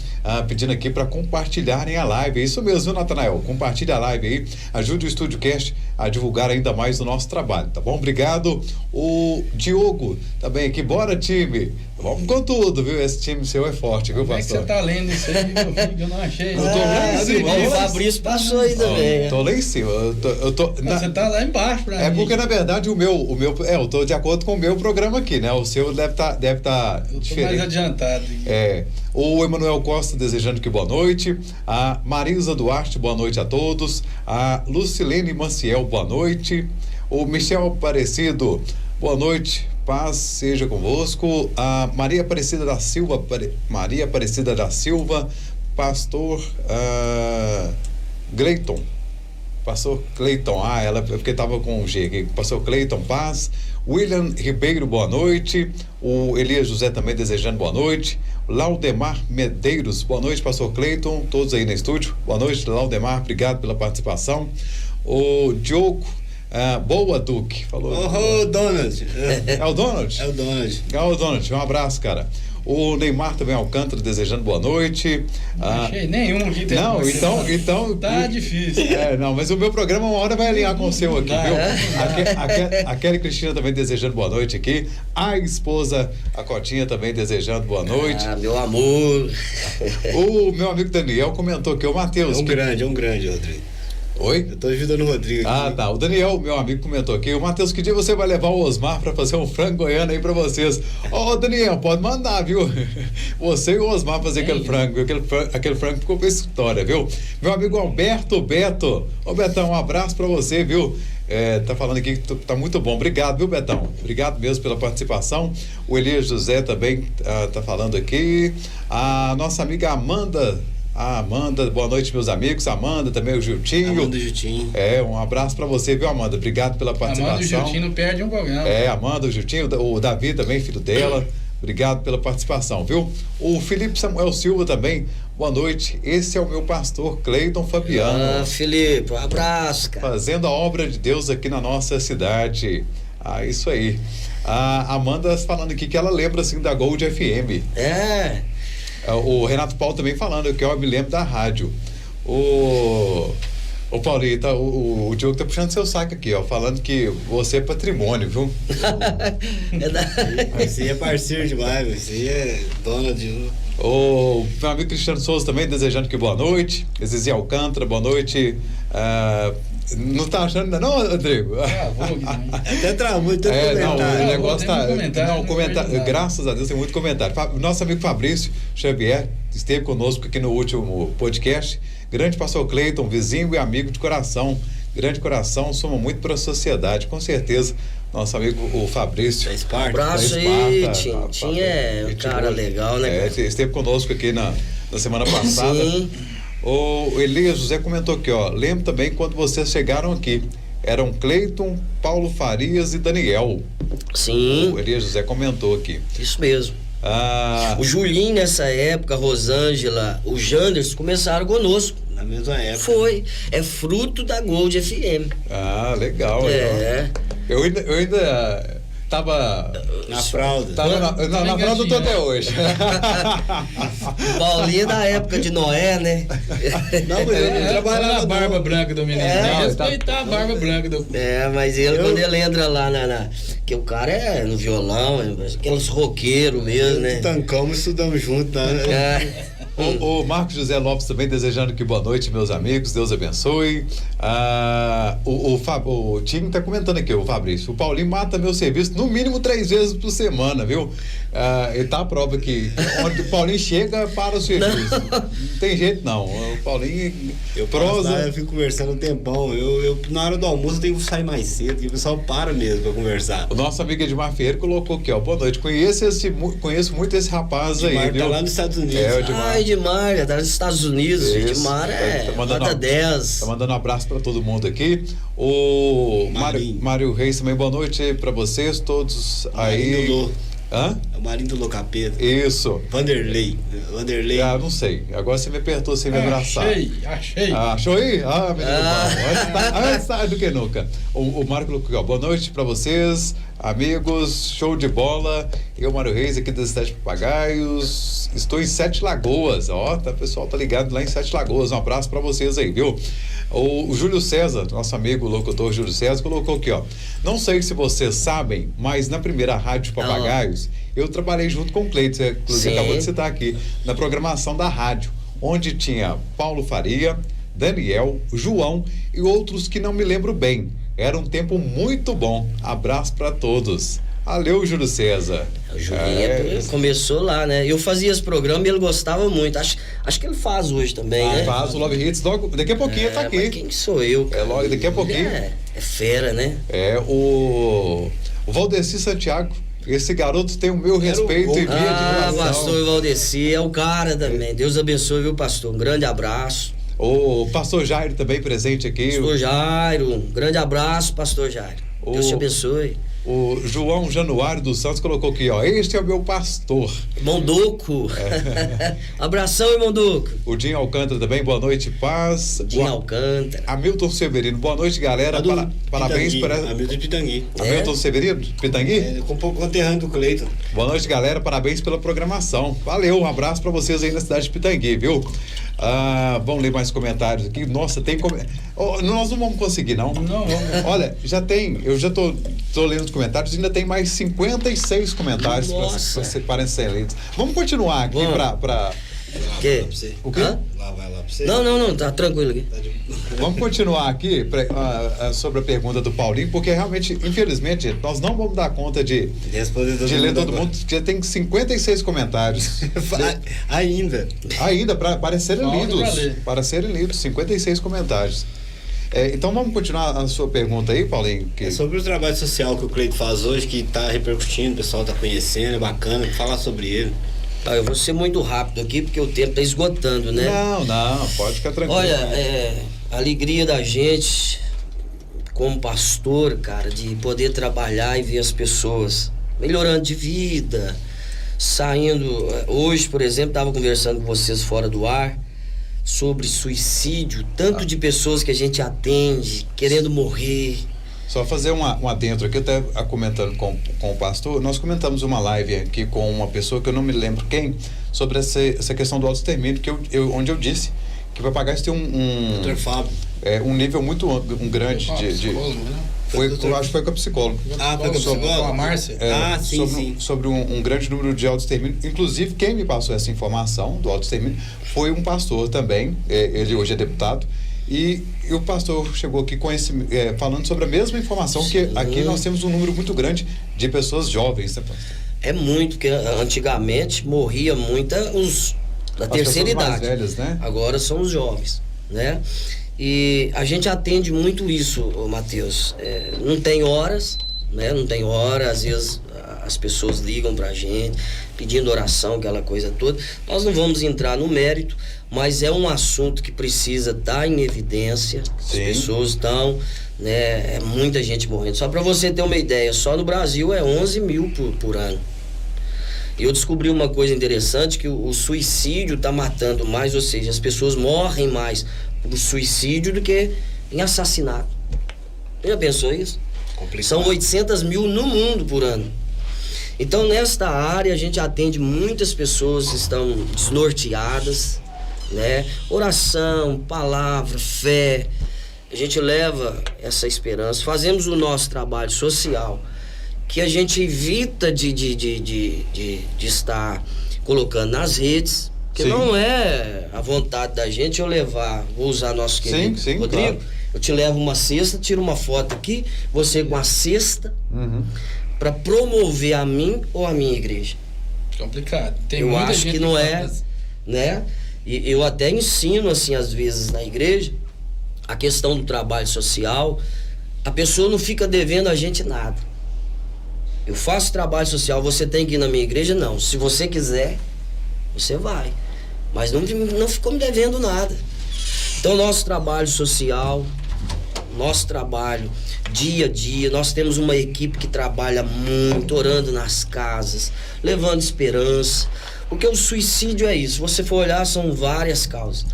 pedindo aqui para compartilharem a live. É isso mesmo, viu, Natanael? Compartilhe a live aí. Ajude o Estúdio Cast a divulgar ainda mais o nosso trabalho, tá bom? Obrigado. O Diogo também aqui. Bora, time. Vamos com tudo, viu? Esse time seu é forte, viu, pastor? Como é que você tá lendo isso aí? Eu não achei. Eu tô lá em cima. O Fabrício passou aí também. Tô lá em cima. Você tá lá embaixo pra mim. Porque, na verdade, eu tô de acordo com o meu programa aqui, né? O seu deve tá diferente. Tô mais adiantado aqui. O Emanuel Costa desejando que boa noite. A Marisa Duarte, boa noite a todos. A Lucilene Maciel, boa noite. O Michel Aparecido, boa noite. Paz seja convosco. A Maria Aparecida da Silva, pastor Gleiton. Pastor Cleiton, ela porque estava com o G aqui. Pastor Cleiton Paz, William Ribeiro, boa noite. O Elias José também desejando boa noite. Laudemar Medeiros, boa noite, Pastor Cleiton, todos aí no estúdio. Boa noite, Laudemar, obrigado pela participação. O Diogo, boa, Duque, falou. Donald. É o Donald? É o Donald. É o Donald, um abraço, cara. O Neymar também Alcântara desejando boa noite. Não achei nenhum aqui. Não, então. Tá difícil. Não, mas o meu programa uma hora vai alinhar com o seu aqui, viu? A Kelly Cristina também desejando boa noite aqui. A esposa, a Cotinha também desejando boa noite. Meu amor. O meu amigo Daniel comentou que o Matheus. É um grande, Rodrigo. Oi? Eu tô ajudando o Rodrigo aqui. Tá. O Daniel, meu amigo, comentou aqui. O Matheus, que dia você vai levar o Osmar pra fazer um frango goiano aí pra vocês? Daniel, pode mandar, viu? Você e o Osmar fazer aquele frango. Aquele frango ficou pra história, viu? Meu amigo Alberto Beto. Betão, um abraço pra você, viu? Tá falando aqui que tá muito bom. Obrigado, viu, Betão? Obrigado mesmo pela participação. O Elias José também tá falando aqui. A nossa amiga Amanda, boa noite, meus amigos. Amanda, também o Giltinho. Amanda e Giltinho. Um abraço pra você, viu, Amanda? Obrigado pela participação. Amanda e o Giltinho não perde um programa. Amanda, o Giltinho, o Davi também, filho dela. Obrigado pela participação, viu? O Felipe Samuel Silva também, boa noite. Esse é o meu pastor Cleiton Fabiano. Felipe, um abraço, cara. Fazendo a obra de Deus aqui na nossa cidade. Isso aí. A Amanda falando aqui que ela lembra, assim, da Gold FM. O Renato Paulo também falando que eu me lembro da rádio. O Paulinho, o Diogo tá puxando seu saco aqui, falando que você é patrimônio, viu? Esse aí é parceiro demais, esse aí é dona de... O meu amigo Cristiano Souza também desejando que boa noite. Zizi Alcântara, boa noite. Não tá achando ainda não, Rodrigo? Até travou, tanto comentário. O negócio tá... comentário. Graças a Deus tem muito comentário. Nosso amigo Fabrício Xavier esteve conosco aqui no último podcast. Grande pastor Cleiton, vizinho e amigo de coração. Grande coração, soma muito para a sociedade, com certeza. Nosso amigo o Fabrício. Um abraço aí, Tinha é um cara legal, né? Esteve conosco aqui na semana passada. Sim. O Elias José comentou aqui, lembro também quando vocês chegaram aqui. Eram Cleiton, Paulo Farias e Daniel. Sim. O Elias José comentou aqui. Isso mesmo. O Julinho nessa época, a Rosângela, o Janderson começaram conosco. Na mesma época. Foi. É fruto da Gold FM. Legal. Eu ainda tava na fralda. Na fralda eu tô até hoje. Paulinho da época de Noé, né? Não, mas ele trabalhava na barba branca do menino. Respeitar a barba branca do... mas quando ele entra lá que o cara é no violão, aqueles roqueiros mesmo, né? Tancamos, estudamos junto, né? O Marcos José Lopes também desejando que boa noite, meus amigos, Deus abençoe. O Tim tá comentando aqui, o Fabrício, o Paulinho mata meu serviço no mínimo 3 vezes por semana, viu? Ele tá à prova que onde o Paulinho chega para o serviço. Não tem jeito não, o Paulinho eu fico conversando um tempão, eu na hora do almoço eu tenho que sair mais cedo, e o pessoal para mesmo pra conversar. O nosso amigo Edmar Ferreira colocou aqui, boa noite, conheço muito esse rapaz aí, Edmar viu? Tá lá nos Estados Unidos. Edmar, tá nos Estados Unidos. Isso. Edmar nota 10. Tá mandando um abraço pra todo mundo aqui. O Mário Reis também, boa noite pra vocês todos aí. É o Marinho do Locapeta. Isso. Vanderlei. Não sei. Agora você me apertou sem me abraçar. Achei. Achou aí? Menino antes tarde do que nunca. O Mário colocou, boa noite pra vocês, amigos, show de bola. Eu, Mário Reis, aqui das Sete Papagaios. Estou em Sete Lagoas. O pessoal tá ligado lá em Sete Lagoas. Um abraço pra vocês aí, viu? O Júlio César, nosso amigo locutor Júlio César, colocou aqui, não sei se vocês sabem, mas na primeira Rádio Papagaios, eu trabalhei junto com o Cleiton, você inclusive acabou de citar aqui, na programação da rádio, onde tinha Paulo Faria, Daniel, João e outros que não me lembro bem. Era um tempo muito bom. Abraço para todos. Valeu, Júlio César. O Julinho começou lá, né? Eu fazia esse programa e ele gostava muito. Acho que ele faz hoje também, né? Faz o Love Hits. Daqui a pouquinho tá aqui. Mas quem que sou eu? Logo, daqui a pouquinho. É fera, né? O Valdeci Santiago. Esse garoto tem o meu respeito e minha admiração. Pastor Valdeci é o cara também. Deus abençoe, viu, pastor? Um grande abraço. O pastor Jairo também presente aqui. Pastor Jairo, um grande abraço, pastor Jairo. Deus te abençoe. O João Januário dos Santos colocou aqui, ó, este é o meu pastor. Irmão Duco. Abração, irmão Duco. O Dinho Alcântara também, boa noite, paz. Dinho Alcântara. Hamilton Severino, boa noite, galera. Parabéns para... Hamilton Pitangui. Hamilton Severino, Pitangui? Com um pouco conterrâneo do Cleiton. Boa noite, galera, parabéns pela programação. Valeu, um abraço para vocês aí na cidade de Pitangui, viu? Vamos ler mais comentários aqui. Nossa, tem nós não vamos conseguir, não. Não, vamos. Olha, eu já tô lendo os comentários, ainda tem mais 56 comentários para ser lidos. Vamos continuar aqui para Que? O quê? Vai lá pra você. Não, tá tranquilo aqui. Vamos continuar aqui sobre a pergunta do Paulinho, porque realmente, infelizmente, nós não vamos dar conta de ler todo mundo. Já tem 56 comentários. Ainda para serem lidos, 56 comentários. Então vamos continuar a sua pergunta aí, Paulinho. É sobre o trabalho social que o Cleiton faz hoje, que está repercutindo, o pessoal está conhecendo, é bacana, falar sobre ele. Eu vou ser muito rápido aqui, porque o tempo está esgotando, né? Não, pode ficar tranquilo. Olha, a alegria da gente, como pastor, cara, de poder trabalhar e ver as pessoas melhorando de vida, saindo. Hoje, por exemplo, estava conversando com vocês fora do ar sobre suicídio, tanto de pessoas que a gente atende, querendo morrer. Só fazer um adentro aqui, até comentando com o pastor, nós comentamos uma live aqui com uma pessoa que eu não me lembro quem, sobre essa questão do autoextermínio, onde eu disse que para pagar isso tem Dr. Fábio. Um nível muito grande de eu acho que foi com a psicóloga. Foi com a psicóloga? Com a Márcia? Sim. Sobre um grande número de autoextermínio. Inclusive, quem me passou essa informação do autoextermínio foi um pastor também, ele hoje é deputado, e o pastor chegou aqui falando sobre a mesma informação. Sim. Que aqui nós temos um número muito grande de pessoas jovens, né, pastor? É muito, porque antigamente morria os da terceira idade. Mais velhas, né? Agora são os jovens, né? E a gente atende muito isso, Matheus. Não tem horas, né? Não tem hora, às vezes as pessoas ligam pra gente pedindo oração, aquela coisa toda. Nós não vamos entrar no mérito, mas é um assunto que precisa estar em evidência. Sim. As pessoas estão, né? É muita gente morrendo. Só para você ter uma ideia, só no Brasil é 11 mil por ano. E eu descobri uma coisa interessante, que o suicídio está matando mais, ou seja, as pessoas morrem mais por suicídio do que em assassinato. Você já pensou isso? Complicado. São 800 mil no mundo por ano. Então, nesta área, a gente atende muitas pessoas que estão desnorteadas, né? Oração, palavra, fé. A gente leva essa esperança. Fazemos o nosso trabalho social, que a gente evita de estar colocando nas redes, porque Sim. Não é a vontade da gente eu levar, vou usar nosso querido Rodrigo, claro. Eu te levo uma cesta, tiro uma foto aqui, você com a cesta, para promover a mim ou a minha igreja. Complicado. Eu acho que não é, né? E eu até ensino, assim, às vezes na igreja, a questão do trabalho social. A pessoa não fica devendo a gente nada. Eu faço trabalho social, você tem que ir na minha igreja? Não. Se você quiser, você vai. Mas não ficou me devendo nada. Então, nosso trabalho social, nosso trabalho dia a dia, nós temos uma equipe que trabalha muito, orando nas casas, levando esperança. Porque o suicídio é isso. Se você for olhar, são várias causas.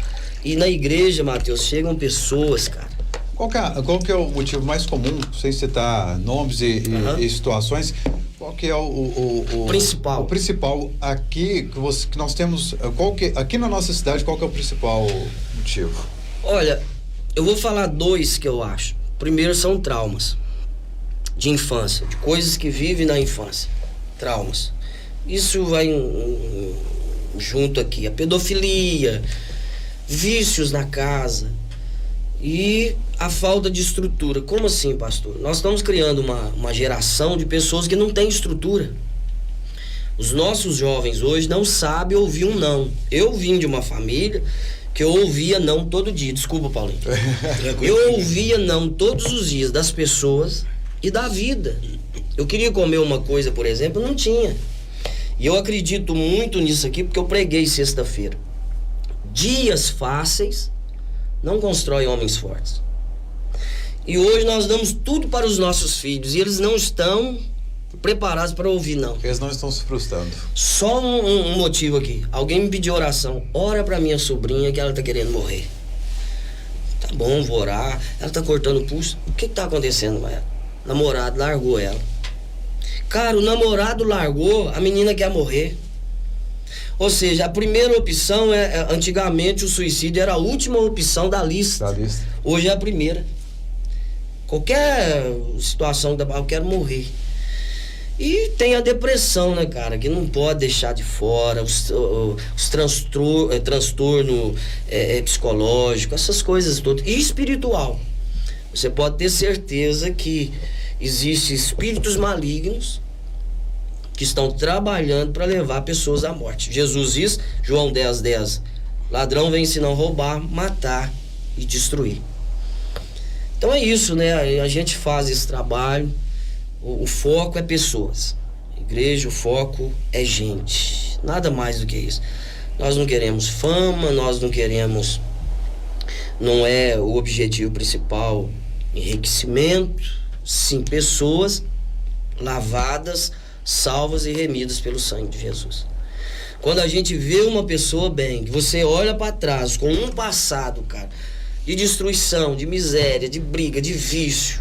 E na igreja, Matheus, chegam pessoas, cara. Qual que é o motivo mais comum, sem citar nomes e situações, qual que é o principal? O principal aqui que nós temos, aqui na nossa cidade, qual que é o principal motivo? Olha, eu vou falar dois que eu acho. Primeiro são traumas de infância, de coisas que vivem na infância. Traumas. Isso vai junto aqui, a pedofilia, vícios na casa e a falta de estrutura. Como assim, pastor? Nós estamos criando uma geração de pessoas que não tem estrutura. Os nossos jovens hoje não sabem ouvir um não. Eu vim de uma família que eu ouvia não todo dia. Desculpa, Paulinho. Eu ouvia não todos os dias das pessoas e da vida. Eu queria comer uma coisa, por exemplo, não tinha. E eu acredito muito nisso aqui porque eu preguei sexta-feira. Dias fáceis não constrói homens fortes. E hoje nós damos tudo para os nossos filhos e eles não estão preparados para ouvir, não. Eles não estão se frustrando. Só um motivo aqui. Alguém me pediu oração. Ora pra minha sobrinha que ela tá querendo morrer. Tá bom, vou orar. Ela tá cortando o pulso. O que tá acontecendo com ela? O namorado largou ela. Cara, o namorado largou, a menina quer morrer. Ou seja, a primeira opção antigamente o suicídio era a última opção da lista. Hoje é a primeira. Qualquer situação da eu quero morrer. E tem a depressão, né, cara, que não pode deixar de fora, os transtorno psicológico, essas coisas todas, e espiritual. Você pode ter certeza que existem espíritos malignos que estão trabalhando para levar pessoas à morte. Jesus diz, João 10:10, ladrão vem senão roubar, matar e destruir. Então é isso, né, a gente faz esse trabalho. O foco é pessoas. Igreja, o foco é gente. Nada mais do que isso. Nós não queremos fama, nós não queremos... Não é o objetivo principal enriquecimento. Sim, pessoas lavadas, salvas e remidas pelo sangue de Jesus. Quando a gente vê uma pessoa bem, que você olha para trás com um passado, cara, de destruição, de miséria, de briga, de vício,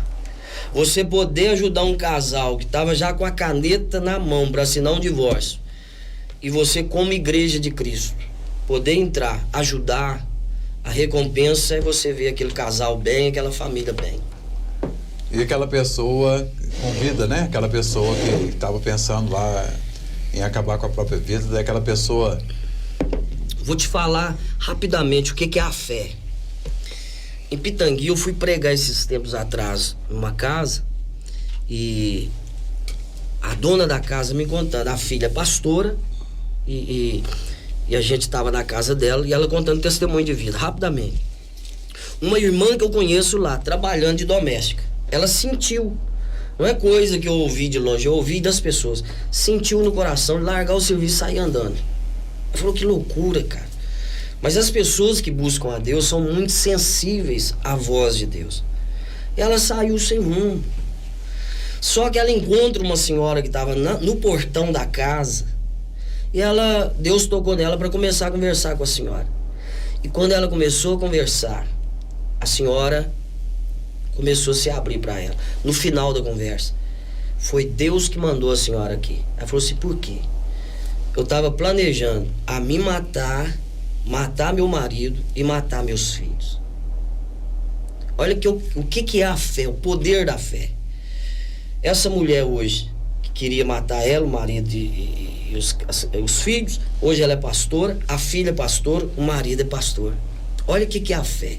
você poder ajudar um casal que estava já com a caneta na mão para assinar um divórcio, e você, como igreja de Cristo, poder entrar, ajudar, a recompensa é você ver aquele casal bem, aquela família bem. E aquela pessoa com vida, né? Aquela pessoa que estava pensando lá em acabar com a própria vida, daquela pessoa... Vou te falar rapidamente o que é a fé. Em Pitangui, eu fui pregar esses tempos atrás numa casa e a dona da casa me contando, a filha é pastora e a gente estava na casa dela e ela contando testemunho de vida, rapidamente. Uma irmã que eu conheço lá, trabalhando de doméstica, ela sentiu, não é coisa que eu ouvi de longe, eu ouvi das pessoas, sentiu no coração de largar o serviço e sair andando. Ela falou, que loucura, cara. Mas as pessoas que buscam a Deus são muito sensíveis à voz de Deus. E ela saiu sem rumo. Só que ela encontra uma senhora que estava no portão da casa. E Deus tocou nela para começar a conversar com a senhora. E quando ela começou a conversar, a senhora começou a se abrir para ela. No final da conversa, foi Deus que mandou a senhora aqui. Ela falou assim, por quê? Eu estava planejando a me matar meu marido e matar meus filhos. Olha o que é a fé, o poder da fé. Essa mulher hoje, que queria matar ela, o marido e os filhos, hoje ela é pastora, a filha é pastora, o marido é pastor. Olha o que é a fé,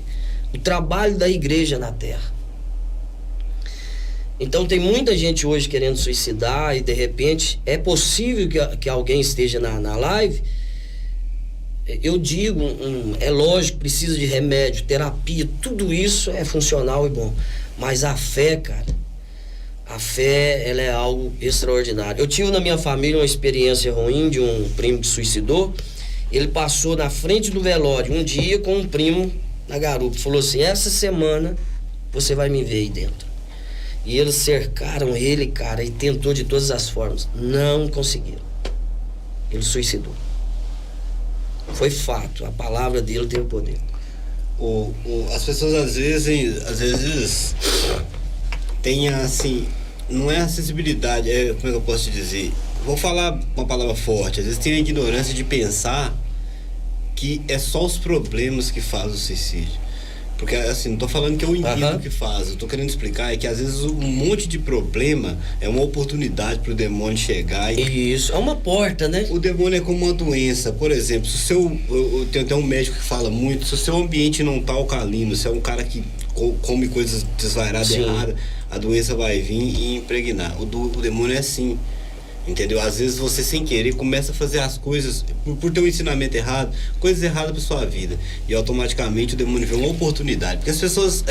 o trabalho da igreja na terra. Então tem muita gente hoje querendo suicidar e de repente é possível que alguém esteja na live. Eu digo, é lógico, precisa de remédio, terapia, tudo isso é funcional e bom. Mas a fé, cara, a fé, ela é algo extraordinário. Eu tive na minha família uma experiência ruim de um primo que suicidou. Ele passou na frente do velório um dia com um primo na garupa. Falou assim, essa semana você vai me ver aí dentro. E eles cercaram ele, cara, e tentou de todas as formas. Não conseguiram. Ele suicidou. Foi fato, a palavra dele teve poder. As pessoas às vezes têm assim, não é acessibilidade, como é que eu posso te dizer? Vou falar uma palavra forte, às vezes tem a ignorância de pensar que é só os problemas que fazem o suicídio. Porque assim, não tô falando que é o indivíduo que faz, eu tô querendo explicar é que às vezes um monte de problema é uma oportunidade pro demônio chegar e... Isso, é uma porta, né? O demônio é como uma doença, por exemplo, se eu tenho até um médico que fala muito, se o seu ambiente não tá alcalino, se é um cara que come coisas desvairadas erradas, a doença vai vir e impregnar. O demônio é assim. Entendeu? Às vezes você sem querer começa a fazer as coisas por ter um ensinamento errado, coisas erradas para sua vida, e automaticamente o demônio vê uma oportunidade, porque as pessoas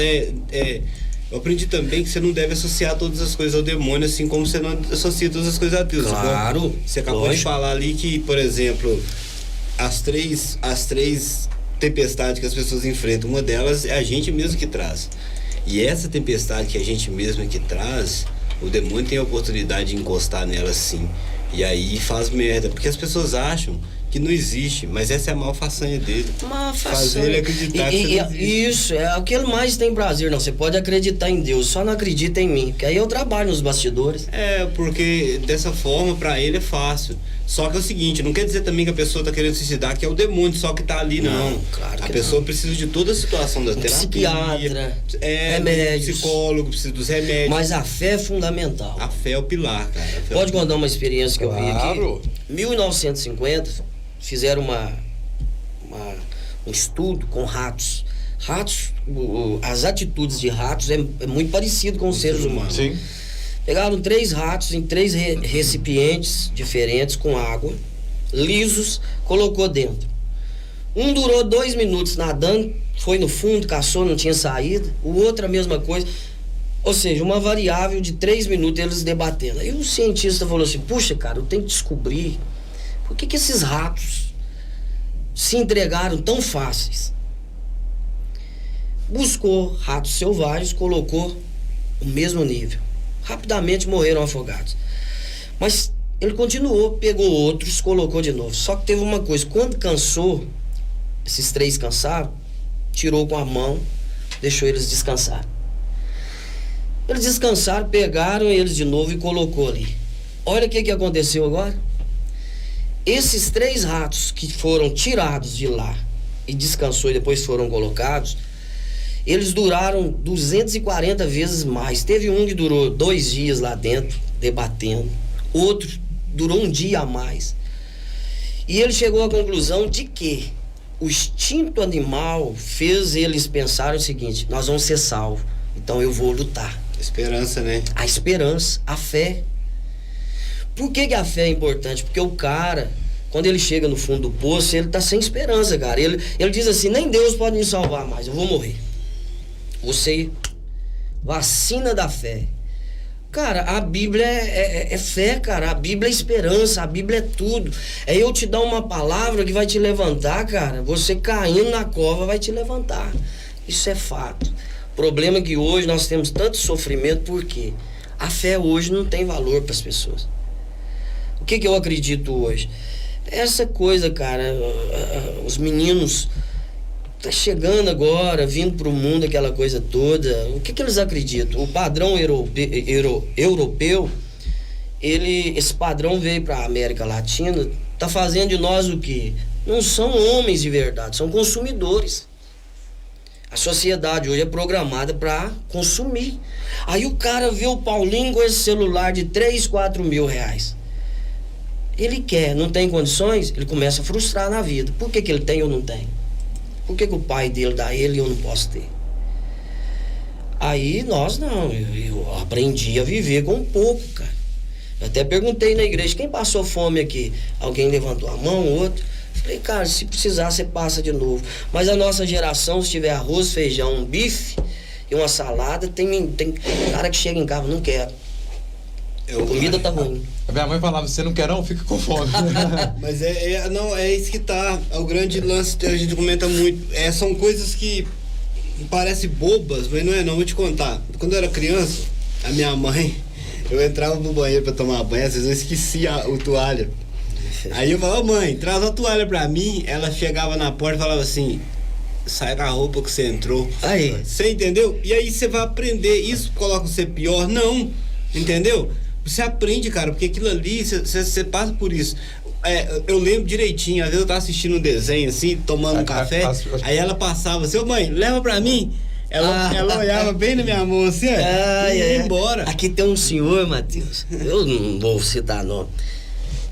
eu aprendi também que você não deve associar todas as coisas ao demônio, assim como você não associa todas as coisas a Deus. Claro. Você acabou de falar ali que, por exemplo, as três tempestade que as pessoas enfrentam. Uma delas é a gente mesmo que traz. E essa tempestade que a gente mesmo que traz, o demônio tem a oportunidade de encostar nela sim. E aí faz merda, porque as pessoas acham que não existe, mas essa é a maior façanha dele. Uma fazer ele acreditar que você não existe. Isso, é o que ele mais tem prazer. Não, você pode acreditar em Deus, só não acredita em mim, porque aí eu trabalho nos bastidores. É, porque dessa forma, pra ele é fácil. Só que é o seguinte, não quer dizer também que a pessoa tá querendo suicidar, que é o demônio só que tá ali, não. Claro a que pessoa não. precisa de toda a situação da terapia. Psiquiatra, remédios. Psicólogo, precisa dos remédios. Mas a fé é fundamental. A fé é o pilar, cara. Pode contar uma experiência que eu vi Claro. aqui? 1950, fizeram um estudo com ratos. Ratos, as atitudes de ratos é muito parecido com os seres humanos. Sim. Pegaram 3 ratos em 3 recipientes diferentes com água, lisos, colocou dentro. Um durou 2 minutos nadando, foi no fundo, caçou, não tinha saída. O outro a mesma coisa. Ou seja, uma variável de 3 minutos eles debatendo. Aí o cientista falou assim, puxa, cara, eu tenho que descobrir por que esses ratos se entregaram tão fáceis. Buscou ratos selvagens, colocou o mesmo nível. Rapidamente morreram afogados. Mas ele continuou, pegou outros, colocou de novo. Só que teve uma coisa, quando cansou, esses 3 cansaram, tirou com a mão, deixou eles descansar. Eles descansaram, pegaram eles de novo e colocou ali. Olha o que aconteceu agora. Esses 3 ratos que foram tirados de lá e descansou e depois foram colocados, eles duraram 240 vezes mais. Teve um que durou 2 dias lá dentro, debatendo. Outro durou 1 dia a mais. E ele chegou à conclusão de que o instinto animal fez eles pensarem o seguinte, nós vamos ser salvos, então eu vou lutar. Esperança, né? A esperança, a fé. Por que a fé é importante? Porque o cara, quando ele chega no fundo do poço, ele tá sem esperança, cara. Ele diz assim, nem Deus pode me salvar mais, eu vou morrer. Você, vacina da fé. Cara, a Bíblia é fé, cara. A Bíblia é esperança, a Bíblia é tudo. É eu te dar uma palavra que vai te levantar, cara. Você caindo na cova vai te levantar. Isso é fato. O problema é que hoje nós temos tanto sofrimento porque a fé hoje não tem valor para as pessoas. O que eu acredito hoje? Essa coisa, cara, os meninos tá chegando agora, vindo pro mundo, aquela coisa toda. O que eles acreditam? O padrão europeu, esse padrão veio pra América Latina, tá fazendo de nós o quê? Não são homens de verdade, são consumidores. A sociedade hoje é programada para consumir. Aí o cara vê o Paulinho com esse celular de 3, 4 mil reais. Ele quer, não tem condições, ele começa a frustrar na vida. Por que ele tem ou não tem? Por que o pai dele dá ele e eu não posso ter? Aí nós não, eu aprendi a viver com pouco, cara. Eu até perguntei na igreja, quem passou fome aqui? Alguém levantou a mão, outro. Falei, cara, se precisar você passa de novo. Mas a nossa geração, se tiver arroz, feijão, um bife e uma salada, tem cara que chega em casa, não quero. A comida tá ruim. A minha mãe falava, você não quer não? Fica com fome. Mas não, é isso que tá. É o grande lance que a gente comenta muito. São coisas que parecem bobas, mas não é não. Vou te contar. Quando eu era criança, a minha mãe, eu entrava no banheiro pra tomar banho, às vezes eu esquecia o toalha. Aí eu falava, mãe, traz a toalha pra mim. Ela chegava na porta e falava assim, sai com a roupa que você entrou. Aí. Você entendeu? E aí você vai aprender. Isso coloca você pior? Não. Entendeu? Você aprende, cara, porque aquilo ali, você passa por isso. Eu lembro direitinho, às vezes eu tava assistindo um desenho assim, tomando um café, aí ela passava, seu mãe, leva pra mim. Ela olhava bem na minha mão assim, e ia embora. Aqui tem um senhor, Matheus, eu não vou citar nome.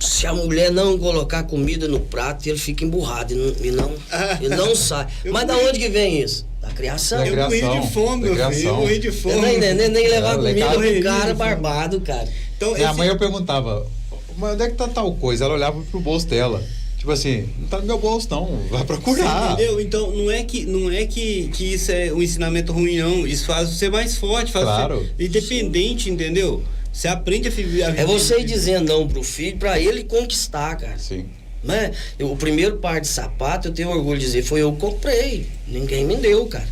Se a mulher não colocar comida no prato, ele fica emburrado e não sai. Mas da onde que vem isso? Da criação. Eu morri de fome, meu filho. Eu morri de fome. Nem levar comida pro cara barbado, cara. Então, minha mãe, eu perguntava, mas onde é que tá tal coisa? Ela olhava pro bolso dela. Tipo assim, não tá no meu bolso não, vai procurar. Você entendeu? Então não é que isso é um ensinamento ruim, não. Isso faz você mais forte, faz você independente, entendeu? Você aprende a viver. É você ir dizendo não pro filho, pra ele conquistar, cara. Sim. Né? O primeiro par de sapato, eu tenho orgulho de dizer, foi eu que comprei. Ninguém me deu, cara.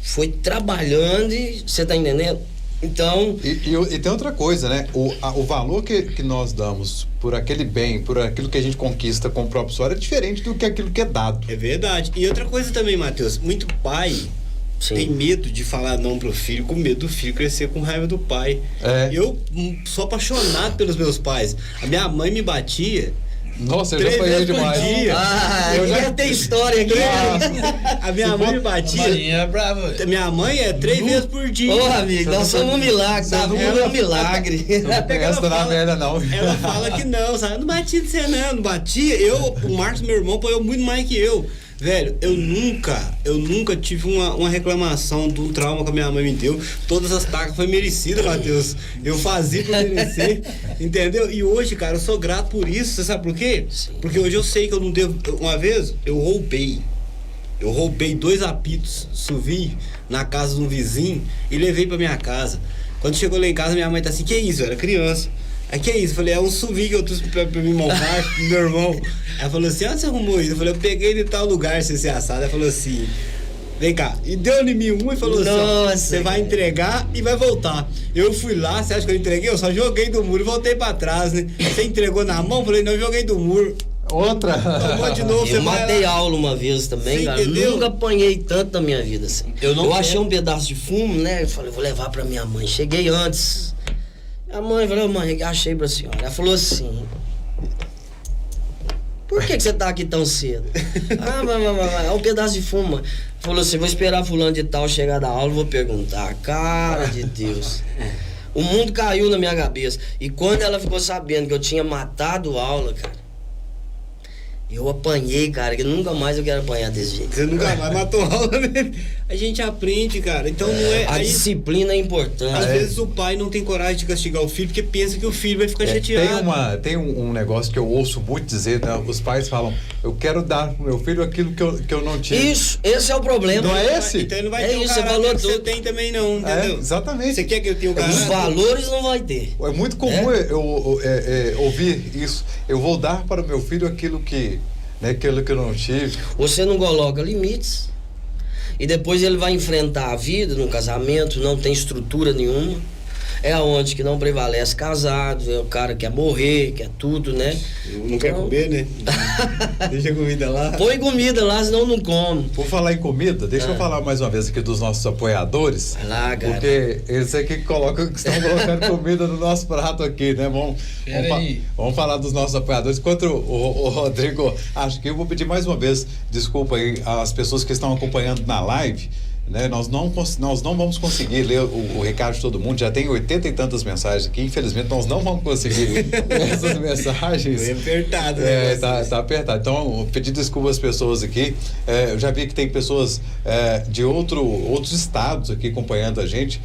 Foi trabalhando e você tá entendendo? Então... E tem outra coisa, né? O valor que nós damos por aquele bem, por aquilo que a gente conquista com o próprio suor é diferente do que aquilo que é dado. É verdade. E outra coisa também, Matheus, muito pai tem medo de falar não pro filho, com medo do filho crescer com raiva do pai. Eu sou apaixonado pelos meus pais. A minha mãe me batia. Nossa, eu já apanhei demais. Eu já tenho história aqui. A minha mãe me batia. É brava. Minha mãe é 3 vezes por dia. Ô, amigo, nós somos um milagre, tá? Vamos um milagre. Ela fala que não, sabe? Eu não batia de você, não batia. O Marcos, meu irmão, apanhou muito mais que eu. Velho, eu nunca tive uma reclamação de um trauma que a minha mãe me deu. Todas as tacas foi merecida, Matheus. Eu fazia pra merecer, entendeu? E hoje, cara, eu sou grato por isso. Você sabe por quê? Sim. Porque hoje eu sei que eu não devo... Uma vez, eu roubei 2 apitos suvi na casa de um vizinho e levei pra minha casa. Quando chegou lá em casa, minha mãe tá assim, que isso? Eu era criança. Aí, que isso? Eu falei, é um suvi que eu trouxe pra me montar, meu irmão. Ela falou assim, onde você arrumou isso? Eu falei, eu peguei de tal lugar sem ser assado. Ela falou assim, vem cá. E deu em mim e falou assim, você vai entregar e vai voltar. Eu fui lá, você acha que eu entreguei? Eu só joguei do muro e voltei pra trás, né? Você entregou na mão? Eu falei, não, eu joguei do muro. Outra. Tomou de novo, eu matei aula uma vez também, cara. Entendeu? Nunca apanhei tanto na minha vida assim. Eu achei um pedaço de fumo, né? Eu falei, vou levar pra minha mãe. Cheguei antes. A mãe falou, mãe, achei pra senhora. Ela falou assim, por que você tá aqui tão cedo? É um pedaço de fumo. Falou assim, vou esperar fulano de tal chegar da aula, vou perguntar. Cara de Deus. O mundo caiu na minha cabeça. E quando ela ficou sabendo que eu tinha matado aula, cara, eu apanhei, cara, que nunca mais eu quero apanhar desse jeito. Você nunca mais matou aula, né? A gente aprende, cara. Então não é. A disciplina é importante. Às vezes o pai não tem coragem de castigar o filho porque pensa que o filho vai ficar chateado. Tem um negócio que eu ouço muito dizer, né? Os pais falam, eu quero dar pro meu filho aquilo que eu não tive. Isso, esse é o problema. Não é esse? Então ele não vai É ter isso, o você caráter falou que você tudo. tem também não, entendeu? Exatamente. Você quer que eu tenha o caráter? Os valores não vai ter. É muito comum eu ouvir isso. Eu vou dar para o meu filho aquilo que eu não tive. Você não coloca limites. E depois ele vai enfrentar a vida no casamento, não tem estrutura nenhuma. É onde que não prevalece casado, é o cara que quer morrer, quer tudo, né? Não quer comer, né? Deixa a comida lá. Põe comida lá, senão não come. Por falar em comida, deixa eu falar mais uma vez aqui dos nossos apoiadores. Vai lá, cara. Porque eles aqui que estão colocando comida no nosso prato aqui, né? Vamos falar dos nossos apoiadores. Enquanto o Rodrigo, acho que eu vou pedir mais uma vez desculpa aí às pessoas que estão acompanhando na live. Né? Nós não vamos conseguir ler o recado de todo mundo, já tem 80 e tantas mensagens aqui, infelizmente nós não vamos conseguir ler essas mensagens. É apertado, né? Tá apertado. Então, eu pedi desculpa às pessoas aqui. Eu já vi que tem pessoas de outros estados aqui acompanhando a gente.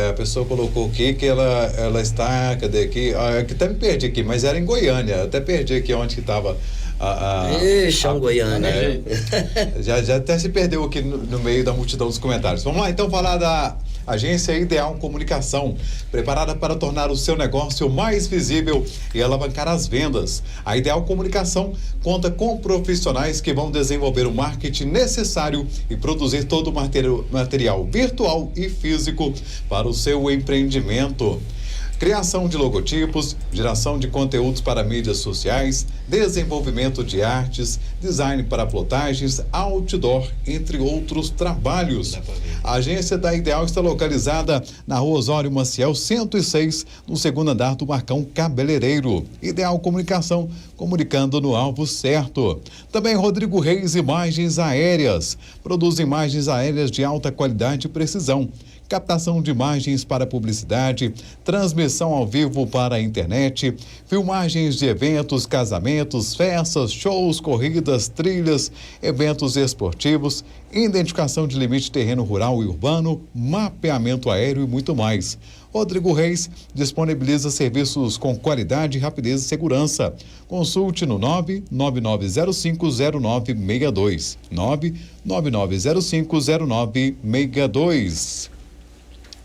A pessoa colocou aqui que ela está, cadê aqui? Que até me perdi aqui, mas era em Goiânia. Eu até perdi aqui onde que estava. Goiânia. Já até se perdeu aqui no meio da multidão dos comentários. Vamos lá então falar da Agência Ideal Comunicação, preparada para tornar o seu negócio mais visível e alavancar as vendas. A Ideal Comunicação conta com profissionais que vão desenvolver o marketing necessário e produzir todo o material virtual e físico para o seu empreendimento. Criação de logotipos, geração de conteúdos para mídias sociais, desenvolvimento de artes, design para plotagens, outdoor, entre outros trabalhos. A agência da Ideal está localizada na Rua Osório Maciel 106, no segundo andar do Marcão Cabeleireiro. Ideal Comunicação, comunicando no alvo certo. Também Rodrigo Reis Imagens Aéreas. Produz imagens aéreas de alta qualidade e precisão. Captação de imagens para publicidade, transmissão ao vivo para a internet, filmagens de eventos, casamentos, festas, shows, corridas, trilhas, eventos esportivos, identificação de limite terreno rural e urbano, mapeamento aéreo e muito mais. Rodrigo Reis disponibiliza serviços com qualidade, rapidez e segurança. Consulte no 999050962. 999050962.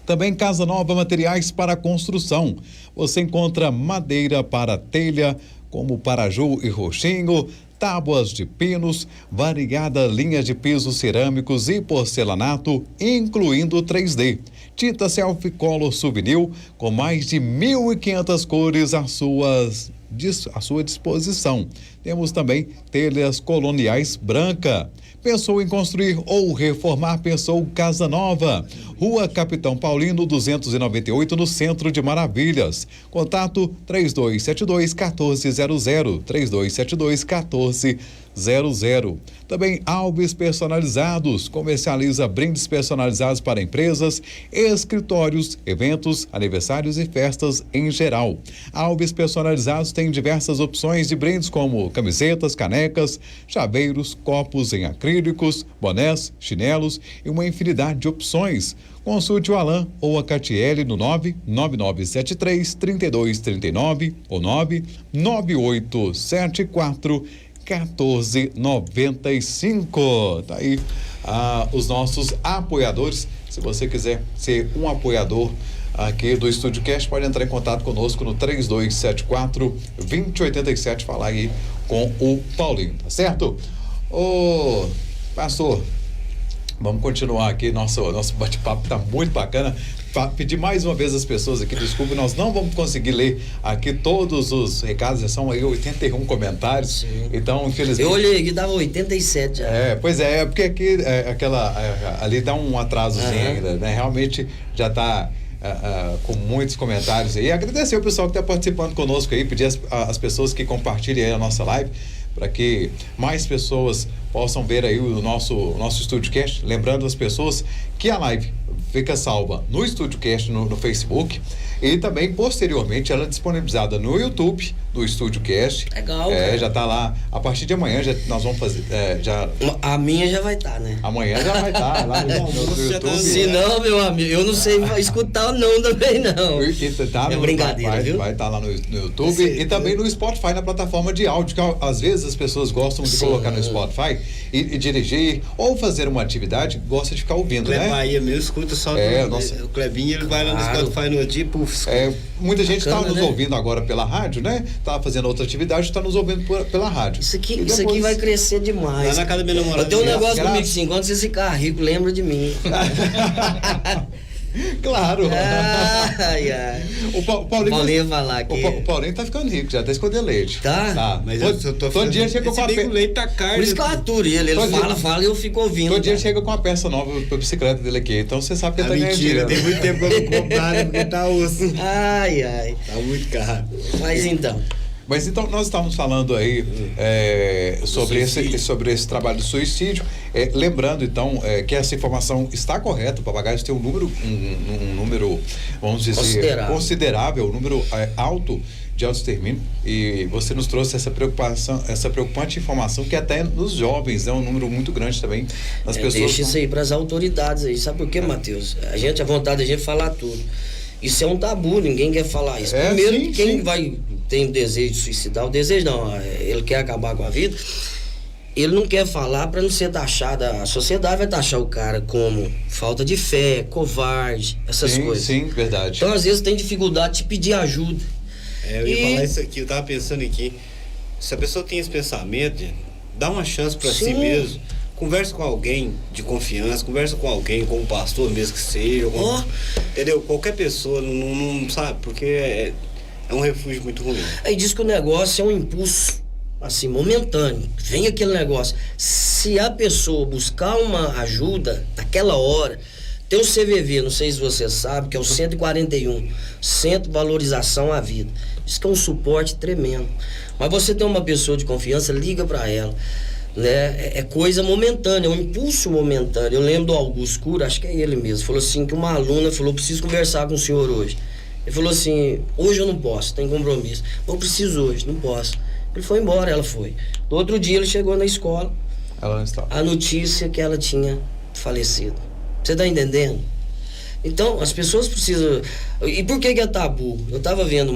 Também Casa Nova Materiais para Construção. Você encontra madeira para telha, como Paraju e Roxinho, tábuas de pinos, variada linha de pisos cerâmicos e porcelanato, incluindo 3D. Tinta Selfie-Color Souvenir, com mais de 1.500 cores à sua disposição. Temos também telhas coloniais branca. Pensou em construir ou reformar? Pensou Casa Nova. Rua Capitão Paulino 298, no centro de Maravilhas. Contato 3272-1400, 3272-1400. Também Alves Personalizados, comercializa brindes personalizados para empresas, escritórios, eventos, aniversários e festas em geral. Alves Personalizados tem diversas opções de brindes como camisetas, canecas, chaveiros, copos em acrílicos, bonés, chinelos e uma infinidade de opções. Consulte o Alain ou a Catiele no 99973-3239 ou 99874-1495. Tá aí os nossos apoiadores. Se você quiser ser um apoiador aqui do Estúdio Cast, pode entrar em contato conosco no 3274-2087, falar aí com o Paulinho, tá certo? Ô, pastor, vamos continuar aqui, nosso bate-papo tá muito bacana. Pedir mais uma vez às pessoas aqui, desculpe, nós não vamos conseguir ler aqui todos os recados, são aí 81 comentários. Sim. Então, infelizmente... Eu olhei aqui, dava 87 já. Pois é, porque aqui ali dá um atrasozinho ainda, né? Realmente já tá com muitos comentários aí. Agradecer o pessoal que está participando conosco aí, pedir às pessoas que compartilhem aí a nossa live, para que mais pessoas possam ver aí o nosso Estúdio Cast. Lembrando as pessoas que a live fica salva no Estúdio Cast no Facebook, e também posteriormente ela é disponibilizada no YouTube do Estúdio Cast. Legal. Já tá lá. A partir de amanhã nós vamos fazer. A minha já vai estar, né? Amanhã já vai estar lá no YouTube. Se não, meu amigo, eu não sei escutar não também não. É brincadeira, viu? Vai estar lá no YouTube e também no Spotify, na plataforma de áudio, que às vezes as pessoas gostam de colocar no Spotify e dirigir ou fazer uma atividade, gosta de ficar ouvindo, né? Bahia mesmo, escuta só o Clebinho, ele vai lá no Spotify no dia, muita gente está nos né? ouvindo agora pela rádio, né? Tá fazendo outra atividade, está nos ouvindo pela rádio. Isso aqui vai crescer demais. Lá na casa da minha namorada. Eu tenho um negócio comigo assim, quando você ficar rico, lembra de mim. Claro. Ai. O Paulinho vai falar aqui. O Paulinho tá ficando rico, já tá escondendo leite. Tá. Mas eu tô todo dia chega com a peça. leite tá caro. Por isso que eu aturo ele. Ele fala e eu fico ouvindo. Todo dia chega com uma peça nova pra bicicleta dele aqui. Então você sabe que ele tá ganhando dinheiro. Tem muito tempo que eu não compro nada porque tá osso. Ai. Tá muito caro. Mas então. Mas então nós estávamos falando aí sobre esse trabalho do suicídio, lembrando então que essa informação está correta. O Papagaios tem um número, vamos dizer, considerável, um número alto de autoextermínio, e você nos trouxe essa preocupante informação que até nos jovens é um número muito grande também das pessoas. Deixa isso aí para as autoridades aí. Sabe por quê, Matheus? A vontade da gente falar tudo. Isso é um tabu, ninguém quer falar isso. Primeiro, quem tem o desejo de suicidar, ele quer acabar com a vida, ele não quer falar para não ser taxado. A sociedade vai taxar o cara como falta de fé, covarde, essas coisas. Sim, verdade. Então, às vezes, tem dificuldade de pedir ajuda. Eu ia falar isso aqui, eu tava pensando aqui. Se a pessoa tem esse pensamento, dá uma chance para si mesmo. Conversa com alguém de confiança, conversa com alguém, como pastor mesmo que seja, entendeu? Qualquer pessoa, não sabe, porque é um refúgio muito ruim. Aí diz que o negócio é um impulso, assim, momentâneo. Vem aquele negócio. Se a pessoa buscar uma ajuda naquela hora, tem o CVV, não sei se você sabe, que é o 141, Centro de Valorização à Vida. Diz que é um suporte tremendo. Mas você tem uma pessoa de confiança, liga para ela. Né? É coisa momentânea, é um impulso momentâneo. Eu lembro do Augusto Cura, acho que é ele mesmo, falou assim, que uma aluna falou, preciso conversar com o senhor hoje. Ele falou assim, hoje eu não posso, tem compromisso. Eu preciso hoje, não posso. Ele foi embora, ela foi. No outro dia ele chegou na escola, ela não estava. A notícia que ela tinha falecido. Você tá entendendo? Então, as pessoas precisam... E por que é tabu? Eu tava vendo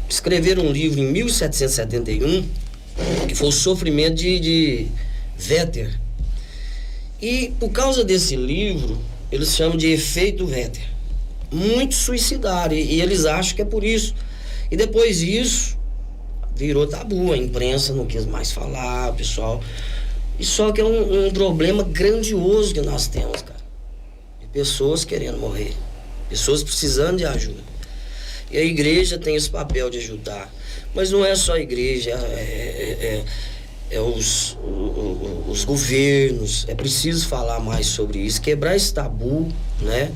escrever um livro em 1771, que foi o sofrimento de Werther. E por causa desse livro, eles chamam de efeito Werther. Muitos suicidaram, e eles acham que é por isso. E depois disso, virou tabu, a imprensa não quis mais falar, o pessoal. E só que é um problema grandioso que nós temos, cara. De pessoas querendo morrer, pessoas precisando de ajuda. E a igreja tem esse papel de ajudar. Mas não é só a igreja, os governos. É preciso falar mais sobre isso, quebrar esse tabu, né?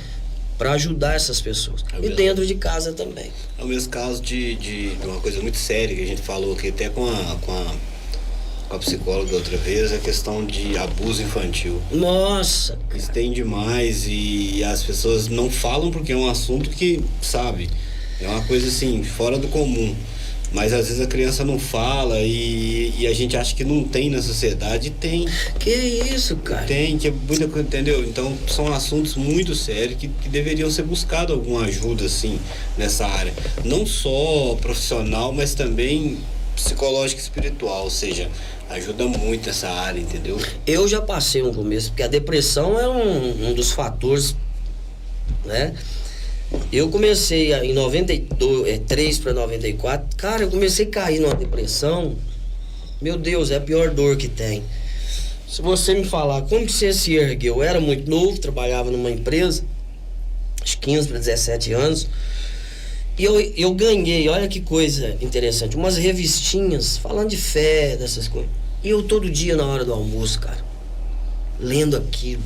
Para ajudar essas pessoas. E dentro de casa também. É o mesmo caso de uma coisa muito séria que a gente falou aqui até com a psicóloga outra vez, a questão de abuso infantil. Nossa! Isso tem demais e as pessoas não falam porque é um assunto que, sabe, é uma coisa assim, fora do comum. Mas às vezes a criança não fala e a gente acha que não tem na sociedade. Tem. Que isso, cara? Tem, que é muita coisa, entendeu? Então são assuntos muito sérios que deveriam ser buscado alguma ajuda, assim, nessa área. Não só profissional, mas também psicológica e espiritual, ou seja, ajuda muito essa área, entendeu? Eu já passei no começo, porque a depressão é um dos né? Eu comecei em 93 para 94, cara, eu comecei a cair numa depressão. Meu Deus, é a pior dor que tem. Se você me falar como que você se ergueu, eu era muito novo, trabalhava numa empresa, acho 15 para 17 anos, e eu ganhei, olha que coisa interessante, umas revistinhas falando de fé, dessas coisas. E eu todo dia na hora do almoço, cara, lendo aquilo.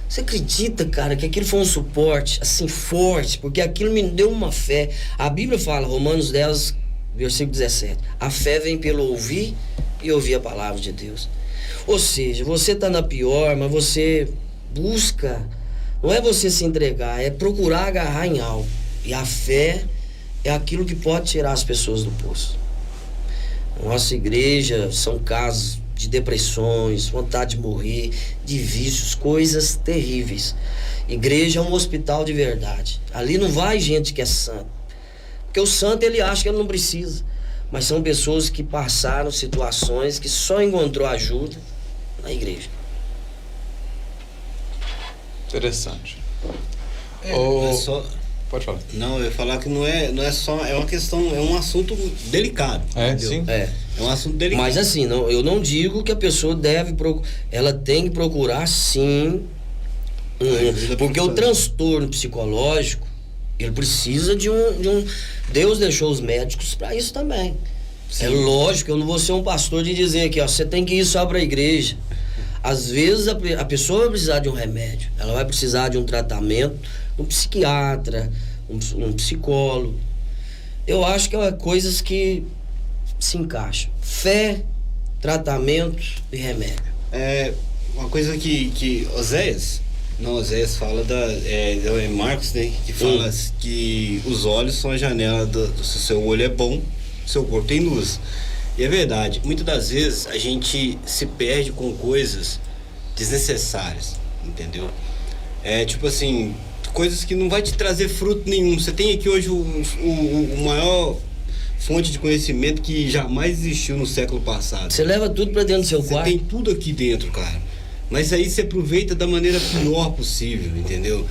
Você acredita, cara, que aquilo foi um suporte, assim, forte, porque aquilo me deu uma fé. A Bíblia fala, Romanos 10, versículo 17, a fé vem pelo ouvir e ouvir a palavra de Deus. Ou seja, você tá na pior, mas você busca, não é você se entregar, é procurar agarrar em algo. E a fé é aquilo que pode tirar as pessoas do poço. Nossa igreja são casos de depressões, vontade de morrer, de vícios, coisas terríveis. Igreja é um hospital de verdade. Ali não vai gente que é santo. Porque o santo ele acha que ele não precisa. Mas são pessoas que passaram situações que só encontrou ajuda na igreja. Interessante. Não é só... Pode falar. Não, eu ia falar que não é só, é uma questão, é um assunto delicado. É, entendeu? sim. É um assunto delicado. Mas assim, eu não digo que a pessoa ela tem que procurar sim, porque o transtorno psicológico, ele precisa de um Deus deixou os médicos para isso também. Sim. É lógico, eu não vou ser um pastor de dizer aqui, ó, você tem que ir só para a igreja. Às vezes a pessoa vai precisar de um remédio, ela vai precisar de um tratamento, um psiquiatra, um psicólogo. Eu acho que é coisas que se encaixam. Fé, tratamento e remédio. É uma coisa que Oséias fala é Marcos, né, que fala que os olhos são a janela se o seu olho é bom, seu corpo tem luz. E é verdade, muitas das vezes a gente se perde com coisas desnecessárias, entendeu? É tipo assim, coisas que não vai te trazer fruto nenhum. Você tem aqui hoje o maior fonte de conhecimento que jamais existiu no século passado. Você leva tudo pra dentro do seu quarto. Você tem tudo aqui dentro, cara. Mas aí você aproveita da maneira pior possível, entendeu?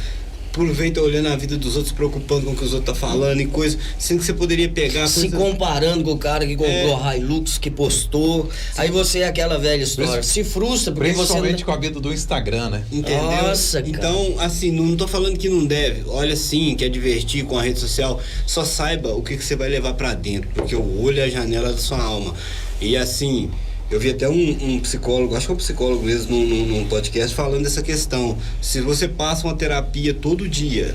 Aproveita olhando a vida dos outros, preocupando com o que os outros estão falando e coisas, sendo que você poderia pegar... Se comparando com o cara que comprou a Hilux, que postou. Sim. Aí você é aquela velha história. Se frustra porque principalmente você... com a vida do Instagram, né? Entendeu? Nossa, cara. Então, assim, não tô falando que não deve. Olha, sim, quer divertir com a rede social. Só saiba o que você vai levar pra dentro, porque o olho é a janela da sua alma. E assim... Eu vi até um psicólogo, acho que é um psicólogo mesmo, num podcast, falando dessa questão. Se você passa uma terapia todo dia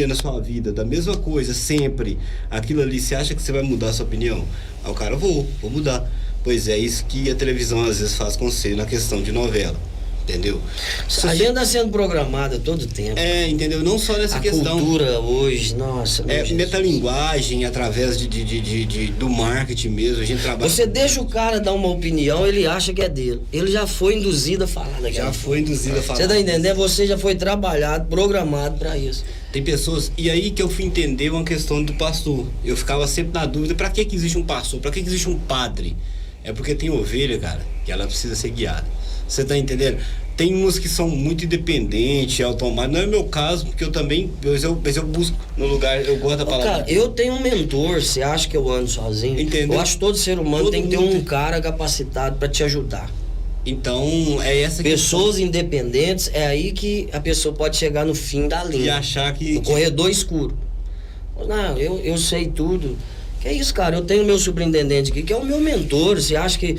na sua vida, da mesma coisa, sempre, aquilo ali, você acha que você vai mudar a sua opinião? Aí o cara, vou mudar. Pois é, isso que a televisão às vezes faz com você na questão de novela. Entendeu? A gente está sendo programada todo tempo. É, entendeu? Não só nessa questão. A cultura hoje, nossa. Metalinguagem através do marketing mesmo. A gente trabalha. Você deixa o cara dar uma opinião, ele acha que é dele. Ele já foi induzido a falar daquela. Já foi induzido a falar. Você tá entendendo? Você já foi trabalhado, programado para isso. Tem pessoas, e aí que eu fui entender uma questão do pastor. Eu ficava sempre na dúvida, pra que existe um pastor? Pra que existe um padre? É porque tem ovelha, cara, que ela precisa ser guiada. Você tá entendendo? Tem uns que são muito independentes, automáticos. Não é o meu caso, porque eu também, mas eu busco no lugar, eu gosto da palavra. Cara, eu tenho um mentor, você acha que eu ando sozinho? Entendeu? Eu acho que todo ser humano tem que ter um cara capacitado para te ajudar. Então, é essa Pessoas independentes, é aí que a pessoa pode chegar no fim da linha. E achar que... No corredor escuro. Não, eu sei tudo. Que é isso, cara, eu tenho meu superintendente aqui, que é o meu mentor. Você acha que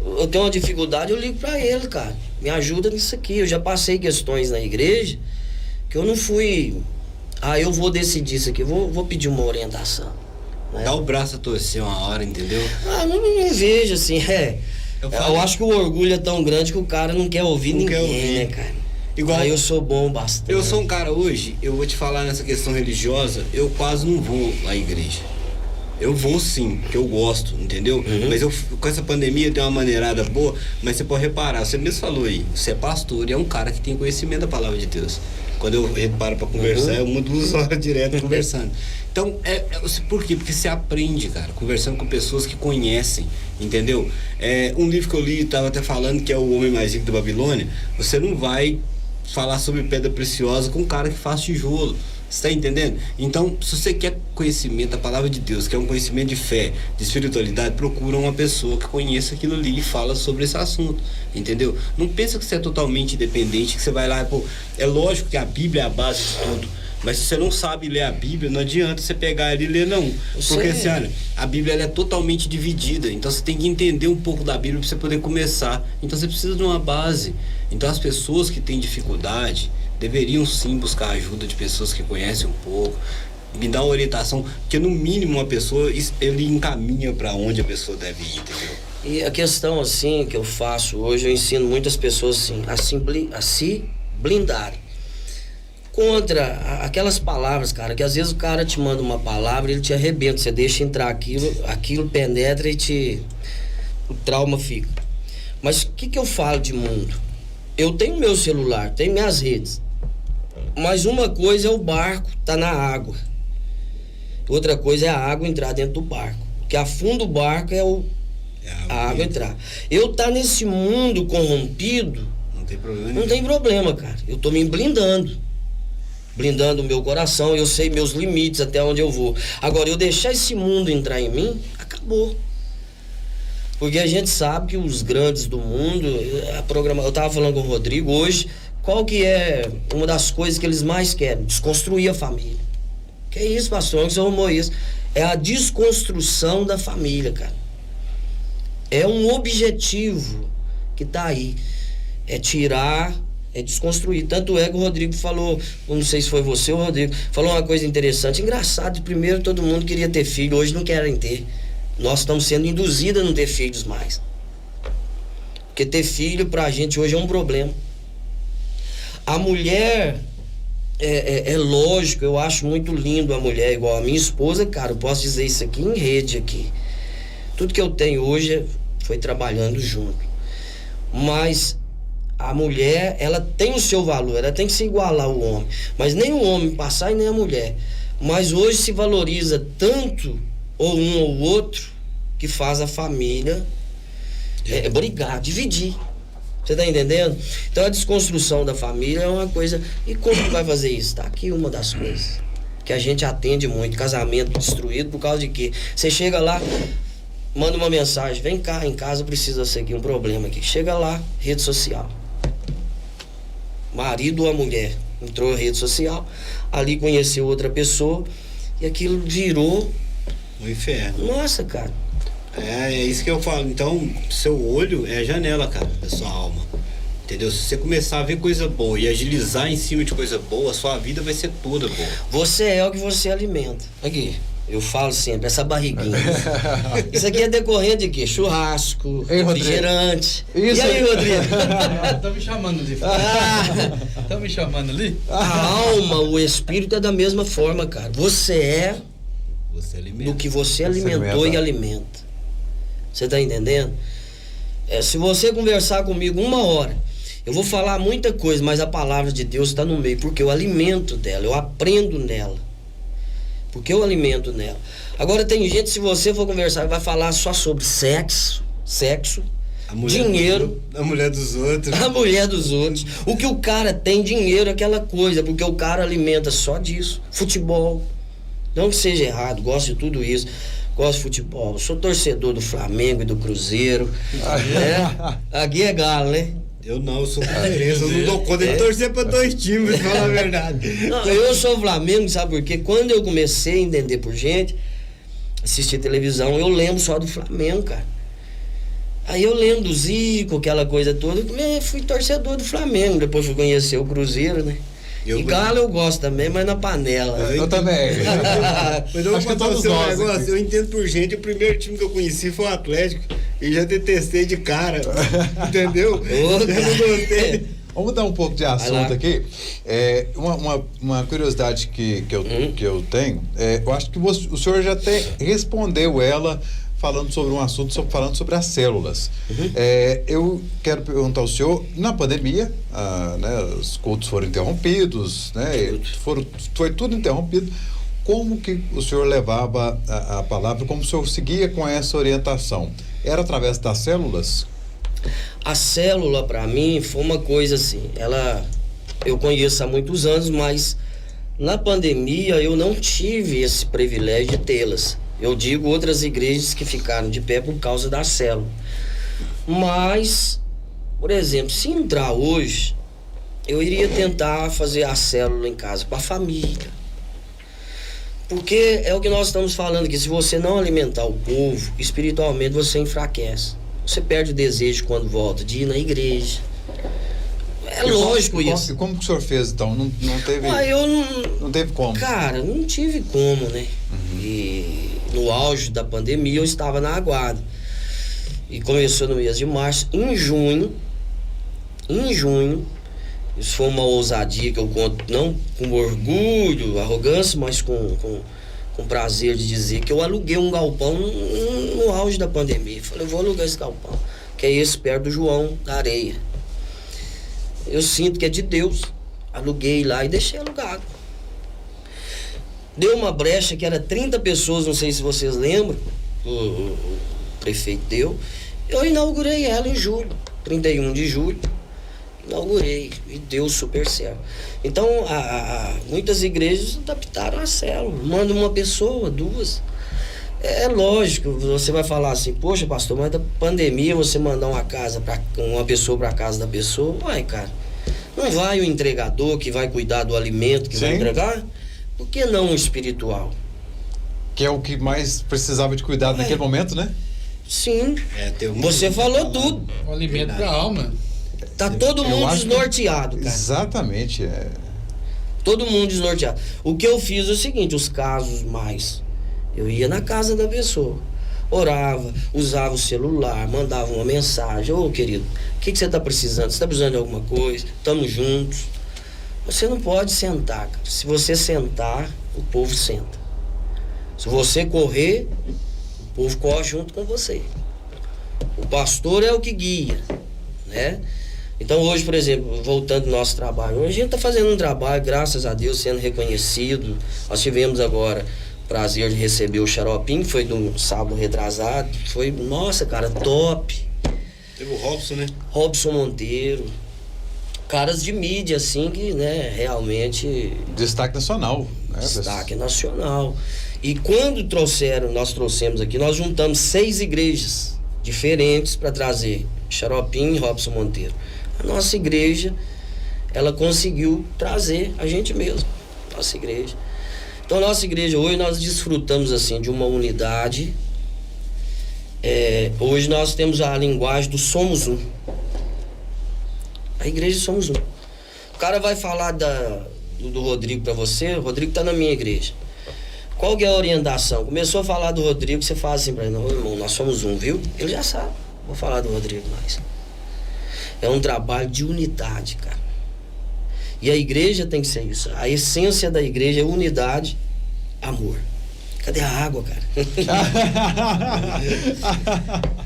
eu tenho uma dificuldade, eu ligo pra ele, cara. Me ajuda nisso aqui. Eu já passei questões na igreja que eu não fui... eu vou decidir isso aqui, vou pedir uma orientação. Né? Dá o braço a torcer uma hora, entendeu? Não vejo assim, Eu acho que o orgulho é tão grande que o cara não quer ouvir ninguém, né, cara? Igual eu sou bom bastante. Eu sou um cara hoje, eu vou te falar nessa questão religiosa, eu quase não vou à igreja. Eu vou sim, porque eu gosto, entendeu? Mas com essa pandemia tem uma maneirada boa, mas você pode reparar, você mesmo falou aí, você é pastor e é um cara que tem conhecimento da palavra de Deus. Quando eu reparo pra conversar, eu mudo 2 horas direto conversando. Então, por quê? Porque você aprende, cara, conversando com pessoas que conhecem, entendeu? Um livro que eu li, tava até falando, que é O Homem Mais Rico da Babilônia. Você não vai falar sobre pedra preciosa com um cara que faz tijolo. Você tá entendendo? Então, se você quer conhecimento da palavra de Deus, quer um conhecimento de fé, de espiritualidade, procura uma pessoa que conheça aquilo ali e fala sobre esse assunto, entendeu? Não pensa que você é totalmente independente, que você vai lá, é lógico que a Bíblia é a base de tudo, mas se você não sabe ler a Bíblia, não adianta você pegar ali e ler, não. Porque assim, olha, a Bíblia ela é totalmente dividida, então você tem que entender um pouco da Bíblia para você poder começar. Então você precisa de uma base. Então as pessoas que têm dificuldade deveriam sim buscar a ajuda de pessoas que conhecem um pouco, me dar uma orientação, porque no mínimo uma pessoa, ele encaminha para onde a pessoa deve ir, entendeu? E a questão assim que eu faço hoje, eu ensino muitas pessoas assim, a se blindarem contra aquelas palavras, cara, que às vezes o cara te manda uma palavra e ele te arrebenta, você deixa entrar aquilo penetra e o trauma fica. Mas o que eu falo de mundo? Eu tenho meu celular, tenho minhas redes. Mas uma coisa é o barco tá na água. Outra coisa é a água entrar dentro do barco. O que afunda o barco é a água entrar. Eu tá nesse mundo corrompido, não tem problema. Não tem problema, cara. Eu tô me blindando o meu coração, eu sei meus limites, até onde eu vou. Agora, eu deixar esse mundo entrar em mim, acabou. Porque a gente sabe que os grandes do mundo, eu tava falando com o Rodrigo hoje, qual que é uma das coisas que eles mais querem? Desconstruir a família. Que é isso, pastor? Que você arrumou isso? É a desconstrução da família, cara. É um objetivo que tá aí. É tirar, é desconstruir. Tanto é que o Rodrigo falou, não sei se foi você ou o Rodrigo, falou uma coisa interessante. Engraçado, primeiro todo mundo queria ter filho, hoje não querem ter. Nós estamos sendo induzidos a não ter filhos mais. Porque ter filho pra gente hoje é um problema. A mulher, é lógico, eu acho muito lindo a mulher, igual a minha esposa, cara, eu posso dizer isso aqui em rede aqui. Tudo que eu tenho hoje foi trabalhando junto. Mas a mulher, ela tem o seu valor, ela tem que se igualar ao homem. Mas nem o homem passar e nem a mulher. Mas hoje se valoriza tanto ou um ou outro que faz a família brigar, dividir. Você tá entendendo? Então a desconstrução da família é uma coisa. E como que vai fazer isso? Tá aqui uma das coisas que a gente atende muito. Casamento destruído por causa de quê? Você chega lá, manda uma mensagem, vem cá em casa, precisa seguir um problema aqui. Chega lá, rede social. Marido ou a mulher entrou na rede social, ali conheceu outra pessoa e aquilo virou um inferno. Nossa, cara. É isso que eu falo. Então, seu olho é a janela, cara, da sua alma. Entendeu? Se você começar a ver coisa boa e agilizar em cima de coisa boa, a sua vida vai ser toda boa. Você é o que você alimenta. Aqui, eu falo sempre, essa barriguinha. Isso aqui é decorrente de quê? Churrasco, refrigerante. Isso. E aí, Rodrigo? Tá me chamando ali. Tá me chamando ali? A alma, o espírito é da mesma forma, cara. Você alimenta. Do que você alimentou e alimenta. Você tá entendendo? Se você conversar comigo 1 hora, eu vou falar muita coisa, mas a palavra de Deus está no meio, porque eu alimento dela, eu aprendo nela. Porque eu alimento nela. Agora tem gente, se você for conversar, vai falar só sobre sexo. dinheiro. A mulher dos outros. A mulher dos outros. O que o cara tem, dinheiro, é aquela coisa, porque o cara alimenta só disso. Futebol. Não que seja errado, gosto de tudo isso. Gosto de futebol. Sou torcedor do Flamengo e do Cruzeiro. Né? Aqui é galo, né? Eu sou cruzeirense, eu não dou conta de torcer pra 2 times, pra falar a verdade. Não, eu sou Flamengo, sabe por quê? Quando eu comecei a entender por gente, assistir televisão, eu lembro só do Flamengo, cara. Aí eu lembro do Zico, aquela coisa toda, eu fui torcedor do Flamengo, depois fui conhecer o Cruzeiro, né? E galo eu gosto também, mas na panela. Eu também. Mas eu vou contar o seu negócio, eu entendo por gente, o primeiro time que eu conheci foi o Atlético, e já detestei de cara, entendeu? Eu não gostei. Vamos mudar um pouco de assunto aqui. Uma curiosidade que eu tenho, eu acho que o senhor já até respondeu ela falando sobre um assunto, falando sobre as células. Eu quero perguntar ao senhor, na pandemia, né, os cultos foram interrompidos, né, foi tudo interrompido. Como que o senhor levava a palavra, como o senhor seguia com essa orientação? Era através das células? A célula, para mim, foi uma coisa assim, eu conheço há muitos anos, mas na pandemia eu não tive esse privilégio de tê-las. Eu digo outras igrejas que ficaram de pé por causa da célula. Mas, por exemplo, se entrar hoje, eu iria tentar fazer a célula em casa para a família. Porque é o que nós estamos falando aqui, se você não alimentar o povo, espiritualmente você enfraquece. Você perde o desejo quando volta de ir na igreja. É lógico isso. E como que o senhor fez então? Não teve. Não teve como? Cara, não tive como, né? E no auge da pandemia eu estava na Aguada. E começou no mês de março. Em junho, isso foi uma ousadia que eu conto, não com orgulho, arrogância, mas com prazer de dizer que eu aluguei um galpão no auge da pandemia. Falei, eu vou alugar esse galpão, que é esse perto do João da Areia. Eu sinto que é de Deus. Aluguei lá e deixei alugado. Deu uma brecha que era 30 pessoas, não sei se vocês lembram, o prefeito deu. Eu inaugurei ela em julho, 31 de julho. Inaugurei e deu super certo. Então, muitas igrejas adaptaram a célula. Manda uma pessoa, 2. É lógico, você vai falar assim, poxa, pastor, mas da pandemia você mandar uma pessoa para casa da pessoa, vai, cara. Não vai o entregador que vai cuidar do alimento que vai entregar? Por que não o espiritual? Que é o que mais precisava de cuidado naquele momento, né? Sim. Você falou tudo. O alimento para a alma. Tá todo mundo desnorteado, cara. Exatamente. Todo mundo desnorteado. O que eu fiz é o seguinte, os casos mais... Eu ia na casa da pessoa, orava, usava o celular, mandava uma mensagem. Ô, querido, o que você tá precisando? Você tá precisando de alguma coisa? Tamo juntos. Você não pode sentar, cara. Se você sentar, o povo senta. Se você correr, o povo corre junto com você. O pastor é o que guia, né? Então hoje, por exemplo, voltando ao nosso trabalho, hoje a gente está fazendo um trabalho, graças a Deus, sendo reconhecido. Nós tivemos agora o prazer de receber o Xaropim, que foi no sábado retrasado. Foi, nossa, cara, top. Teve o Robson, né? Robson Monteiro. Caras de mídia, assim, que, né, realmente... Destaque nacional. Né? Destaque nacional. E quando nós trouxemos aqui, nós juntamos 6 igrejas diferentes para trazer Xaropim e Robson Monteiro. A nossa igreja, ela conseguiu trazer a gente mesmo, nossa igreja. Então, a nossa igreja hoje, nós desfrutamos, assim, de uma unidade. Hoje nós temos a linguagem do somos um. A igreja somos um. O cara vai falar do Rodrigo para você, o Rodrigo tá na minha igreja. Qual que é a orientação? Começou a falar do Rodrigo, você fala assim para ele, não, irmão, nós somos um, viu? Ele já sabe, vou falar do Rodrigo mais. É um trabalho de unidade, cara. E a igreja tem que ser isso. A essência da igreja é unidade, amor. Cadê a água, cara?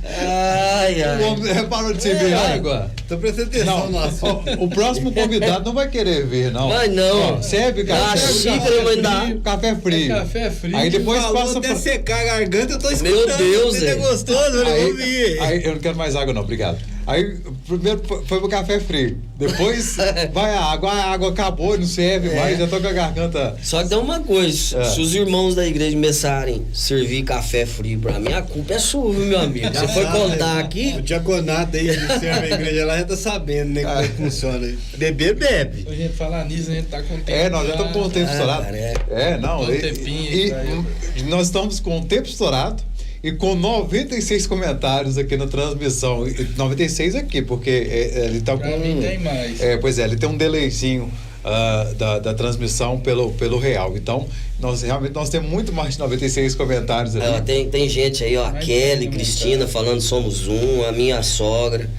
Ai, O ai. homem reparou de se ver água? Tô prestando atenção no assunto. O próximo convidado não vai querer ver, não. Vai não. Ó, serve Ah, café. xícara, mas dá. Café frio. Café frio. Aí depois Falou passa até pra... secar a garganta, eu tô escutando. Meu Deus, é é. gostoso, eu vou ouvir. Aí eu não quero mais água, não, obrigado. Aí primeiro foi pro café frio. Depois vai a água acabou, não serve mais, já tô com a garganta. Só que tem uma coisa, É. se os irmãos da igreja começarem a servir café frio pra mim, a culpa é sua, viu, meu amigo? Você foi contar aqui, O diaconato aí que serve a igreja lá já tá sabendo, né, como é que funciona. Beber, bebe. A gente falar nisso, a gente tá com tempo. Nós já estamos com o tempo Ah, estourado. cara, é. Não. Tô um tempinho aí pra E nós estamos com o tempo estourado e com 96 comentários aqui na transmissão. 96 aqui, porque ele tá com... Pra mim tem mais. Pois é, ele tem um delayzinho da transmissão pelo real. Então, nós temos muito mais de 96 comentários ali. Ó, tem gente aí, ó, a Mas Kelly, tem Cristina falando somos um, a minha sogra.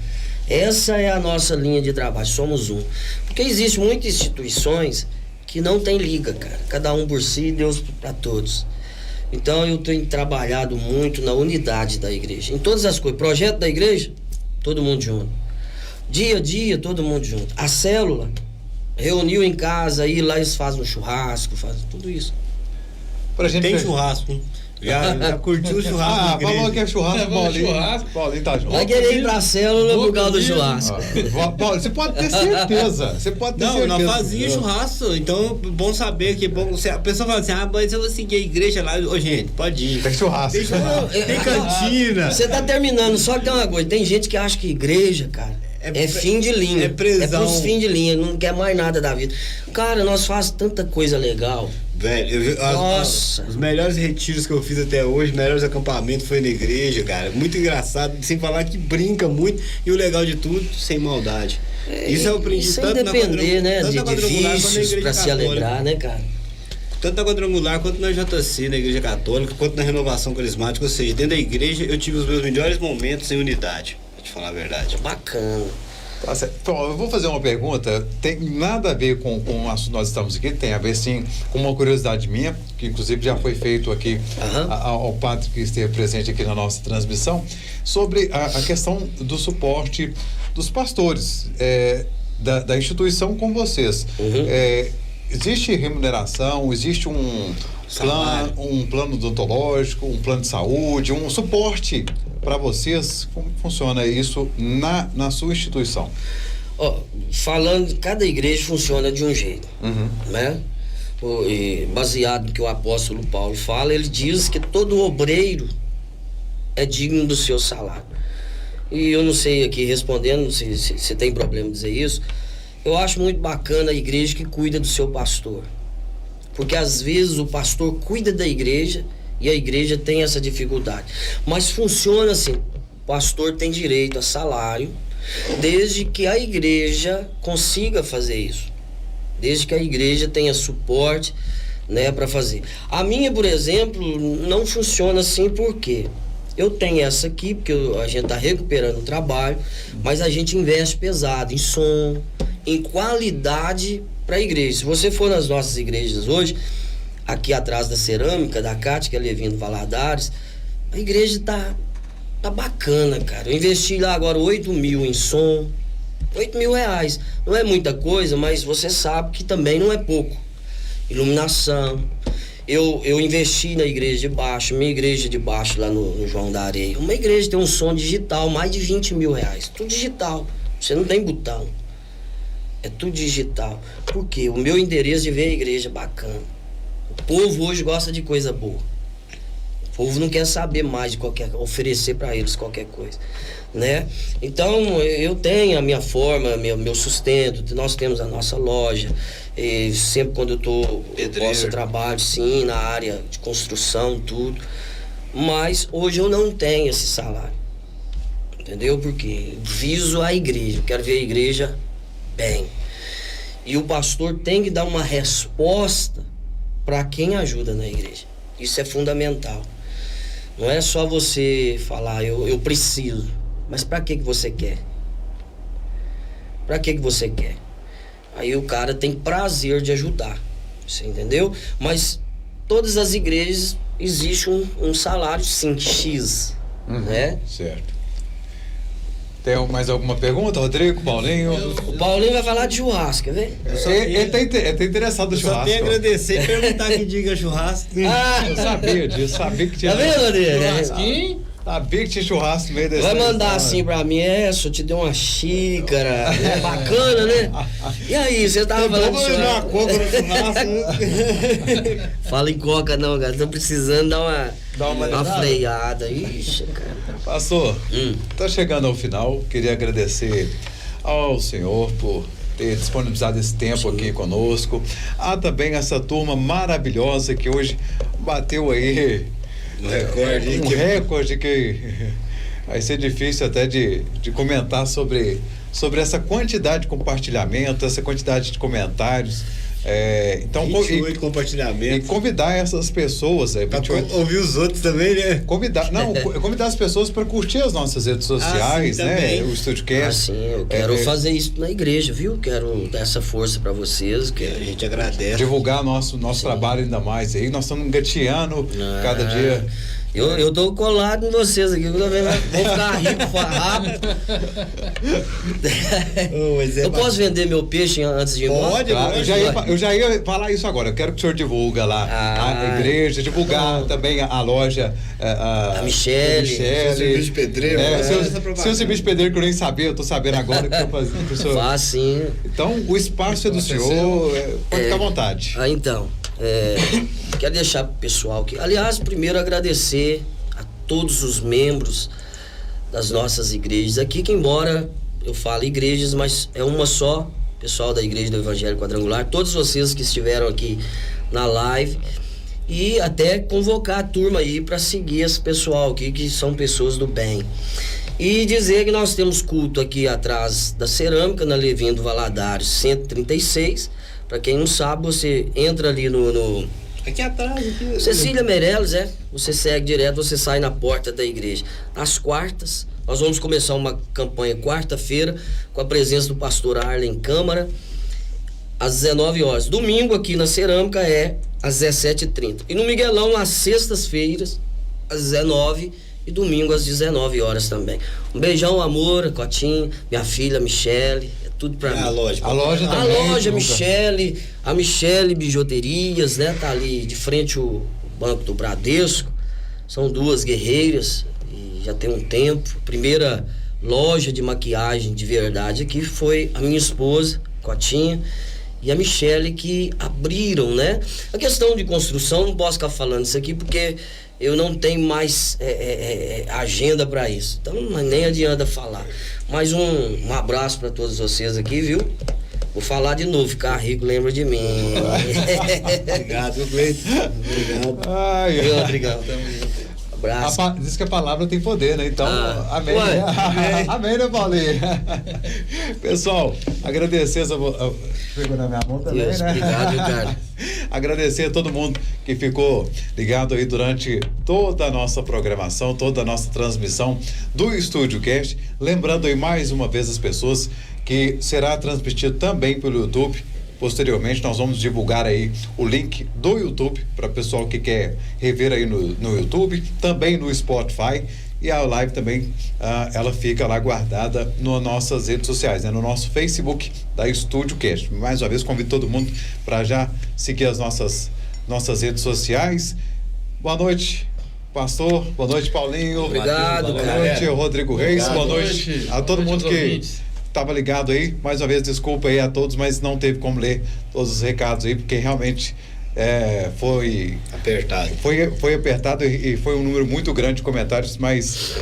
Essa é a nossa linha de trabalho, somos um. Porque existem muitas instituições que não tem liga, cara. Cada um por si, Deus para todos. Então eu tenho trabalhado muito na unidade da igreja. Em todas as coisas. Projeto da igreja, todo mundo junto. Dia a dia, todo mundo junto. A célula, reuniu em casa, aí lá eles fazem um churrasco, fazem tudo isso. Pra gente Tem fechar. churrasco, hein? Já curtiu o churrasco na igreja? Falou que é churrasco, Vamos no Paulinho. churrasco. Paulinho tá junto. Vai querer ir pra célula Vou por causa do comigo. churrasco. Paulo, você pode ter certeza. Você pode ter Não, certeza. nós fazíamos churrasco, então bom saber que bom. A pessoa fala assim, mas eu vou seguir a igreja lá. Ô, gente, pode ir. Tem churrasco. Tem churrasco, tem cantina. Você tá terminando, só que tem uma coisa, tem gente que acha que igreja, cara, é fim de linha. é prisão. É pros fim de linha, não quer mais nada da vida. Cara, nós fazemos tanta coisa legal. Velho, Nossa. os melhores retiros que eu fiz até hoje, os melhores acampamentos foi na igreja, cara. Muito engraçado, sem falar que brinca muito. E o legal de tudo, sem maldade. Isso eu aprendi Sem tanto depender, né, tanto de na quadrangular quanto na vícios igreja pra se católica. alegrar, né, cara? Tanto na quadrangular quanto na JC, na igreja católica, quanto na renovação carismática. Ou seja, dentro da igreja eu tive os meus melhores momentos em unidade, pra te falar a verdade. Bacana. Tá certo. Então, eu vou fazer uma pergunta, tem nada a ver com o assunto que nós estamos aqui, tem a ver sim com uma curiosidade minha, que inclusive já foi feito aqui ao padre que esteve presente aqui na nossa transmissão, sobre a questão do suporte dos pastores da instituição com vocês. Existe remuneração, existe um plano odontológico, um plano de saúde, um suporte para vocês? Como funciona isso na sua instituição? Ó, falando, cada igreja funciona de um jeito, né? E baseado no que o apóstolo Paulo fala, ele diz que todo obreiro é digno do seu salário. E eu não sei aqui respondendo se tem problema dizer isso. Eu acho muito bacana a igreja que cuida do seu pastor. Porque às vezes o pastor cuida da igreja e a igreja tem essa dificuldade. Mas funciona assim, o pastor tem direito a salário, desde que a igreja consiga fazer isso. Desde que a igreja tenha suporte, né, para fazer. A minha, por exemplo, não funciona assim porque eu tenho essa aqui, porque a gente está recuperando o trabalho, mas a gente investe pesado em som, em qualidade para a igreja. Se você for nas nossas igrejas hoje, aqui atrás da cerâmica, da Cátia, que é Levindo Valadares, a igreja tá bacana, cara. Eu investi lá agora 8 mil em som, 8 mil reais. Não é muita coisa, mas você sabe que também não é pouco. Iluminação. Eu investi na igreja de baixo, minha igreja de baixo lá no João da Areia. Uma igreja tem um som digital, mais de 20 mil reais. Tudo digital. Você não tem botão. É tudo digital. Por quê? O meu endereço de ver a igreja bacana. O povo hoje gosta de coisa boa. O povo não quer saber mais de oferecer para eles qualquer coisa, né? Então, eu tenho a minha forma, meu sustento, nós temos a nossa loja, e sempre quando eu posso, eu trabalho, sim, na área de construção, tudo. Mas hoje eu não tenho esse salário, entendeu? Porque viso a igreja, eu quero ver a igreja bem. E o pastor tem que dar uma resposta para quem ajuda na igreja. Isso é fundamental. Não é só você falar, eu preciso. Mas para que você quer? Para que você quer? Aí o cara tem prazer de ajudar. Você entendeu? Mas todas as igrejas existe um salário, sim, X. Né? Certo. Tem mais alguma pergunta, Rodrigo, Paulinho? O Paulinho vai falar de churrasco, quer ver? Ele tá interessado no Só churrasco. tenho a agradecer e perguntar que diga churrasco. Eu sabia disso, sabia que tinha. Tá vendo, Rodrigo? Churrasquinho. Sabia que tinha churrasco no meio desse. Vai mandar assim pra mim, eu te dei uma xícara, né? Bacana, né? E aí, você tava falando de Vamos beber uma coca no churrasco. Fala em coca não, cara, tô precisando dar uma freada. Ixi, cara. Pastor, tá chegando ao final, queria agradecer ao senhor por ter disponibilizado esse tempo aqui conosco. Há também essa turma maravilhosa que hoje bateu aí um recorde que vai ser difícil até de comentar sobre essa quantidade de compartilhamento, essa quantidade de comentários. Então, 28 compartilhamentos. E convidar essas pessoas Pra ouvir os outros também, né? convidar as pessoas para curtir as nossas redes sociais, sim, né? também. O StúdioCast. Assim, eu quero fazer isso na igreja, viu? Quero dar essa força pra vocês. A gente agradece. Divulgar nosso trabalho ainda mais aí. Nós estamos engateando cada dia. Eu tô colado em vocês aqui, vou ficar rico rápido. Eu posso vender meu peixe antes de ir embora? Pode, Claro, eu já ia falar isso agora. Eu quero que o senhor divulga lá a igreja, divulgar também a loja. A Michele. Seu serviço de pedreiro. Seu serviço de pedreiro que eu nem sabia, eu tô sabendo agora que eu tô fazendo. Faz sim. Então, o espaço é do senhor, pode ficar à vontade. Então, quero deixar pro pessoal que, aliás, primeiro agradecer a todos os membros das nossas igrejas aqui, que embora eu fale igrejas, mas é uma só, pessoal da Igreja do Evangelho Quadrangular, todos vocês que estiveram aqui na live, e até convocar a turma aí para seguir esse pessoal aqui, que são pessoas do bem. E dizer que nós temos culto aqui atrás da cerâmica, na Levindo Valadares 136. Para quem não sabe, você entra ali no aqui atrás. Aqui. Cecília Meirelles, você segue direto, você sai na porta da igreja. Às quartas, nós vamos começar uma campanha quarta-feira com a presença do pastor Arlen Câmara, às 19 horas. Domingo aqui na cerâmica é às 17h30. E no Miguelão, às sextas-feiras, às 19h. E domingo às 19 horas também. Um beijão, amor, Cotinha, minha filha, Michele, é tudo pra mim. A loja A também, loja, a Michele Bijuterias, né? Tá ali de frente o Banco do Bradesco. São duas guerreiras e já tem um tempo. A primeira loja de maquiagem de verdade aqui foi a minha esposa, Cotinha, e a Michele, que abriram, né? A questão de construção, não posso ficar falando isso aqui porque eu não tenho mais agenda para isso, então nem adianta falar. Mas um abraço para todos vocês aqui, viu? Vou falar de novo, ficar rico, lembra de mim. Obrigado, meu Cleito. Obrigado. Viu, Rodrigão? Abraço. Diz que a palavra tem poder, né? Então, amém. Ué, Amém, né, Paulinho? Pessoal, agradecer pegou na minha mão também, Deus, né? obrigado, cara. Agradecer a todo mundo que ficou ligado aí durante toda a nossa programação, toda a nossa transmissão do StúdioCast. Lembrando aí mais uma vez as pessoas que será transmitido também pelo YouTube. Posteriormente nós vamos divulgar aí o link do YouTube para o pessoal que quer rever aí no YouTube, também no Spotify, e a live também ela fica lá guardada nas nossas redes sociais, né? No nosso Facebook da StúdioCast. Mais uma vez convido todo mundo para já seguir as nossas redes sociais. Boa noite, pastor. Boa noite, Paulinho. Obrigado, boa cara. noite, Rodrigo Reis. Obrigado. Boa noite a todo mundo que estava ligado aí. Mais uma vez, desculpa aí a todos, mas não teve como ler todos os recados aí, porque realmente foi apertado. Foi apertado e foi um número muito grande de comentários, mas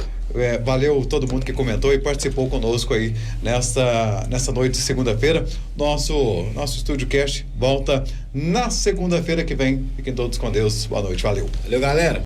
valeu todo mundo que comentou e participou conosco aí nessa noite de segunda-feira. Nosso StúdioCast volta na segunda-feira que vem. Fiquem todos com Deus. Boa noite. Valeu. Valeu, galera.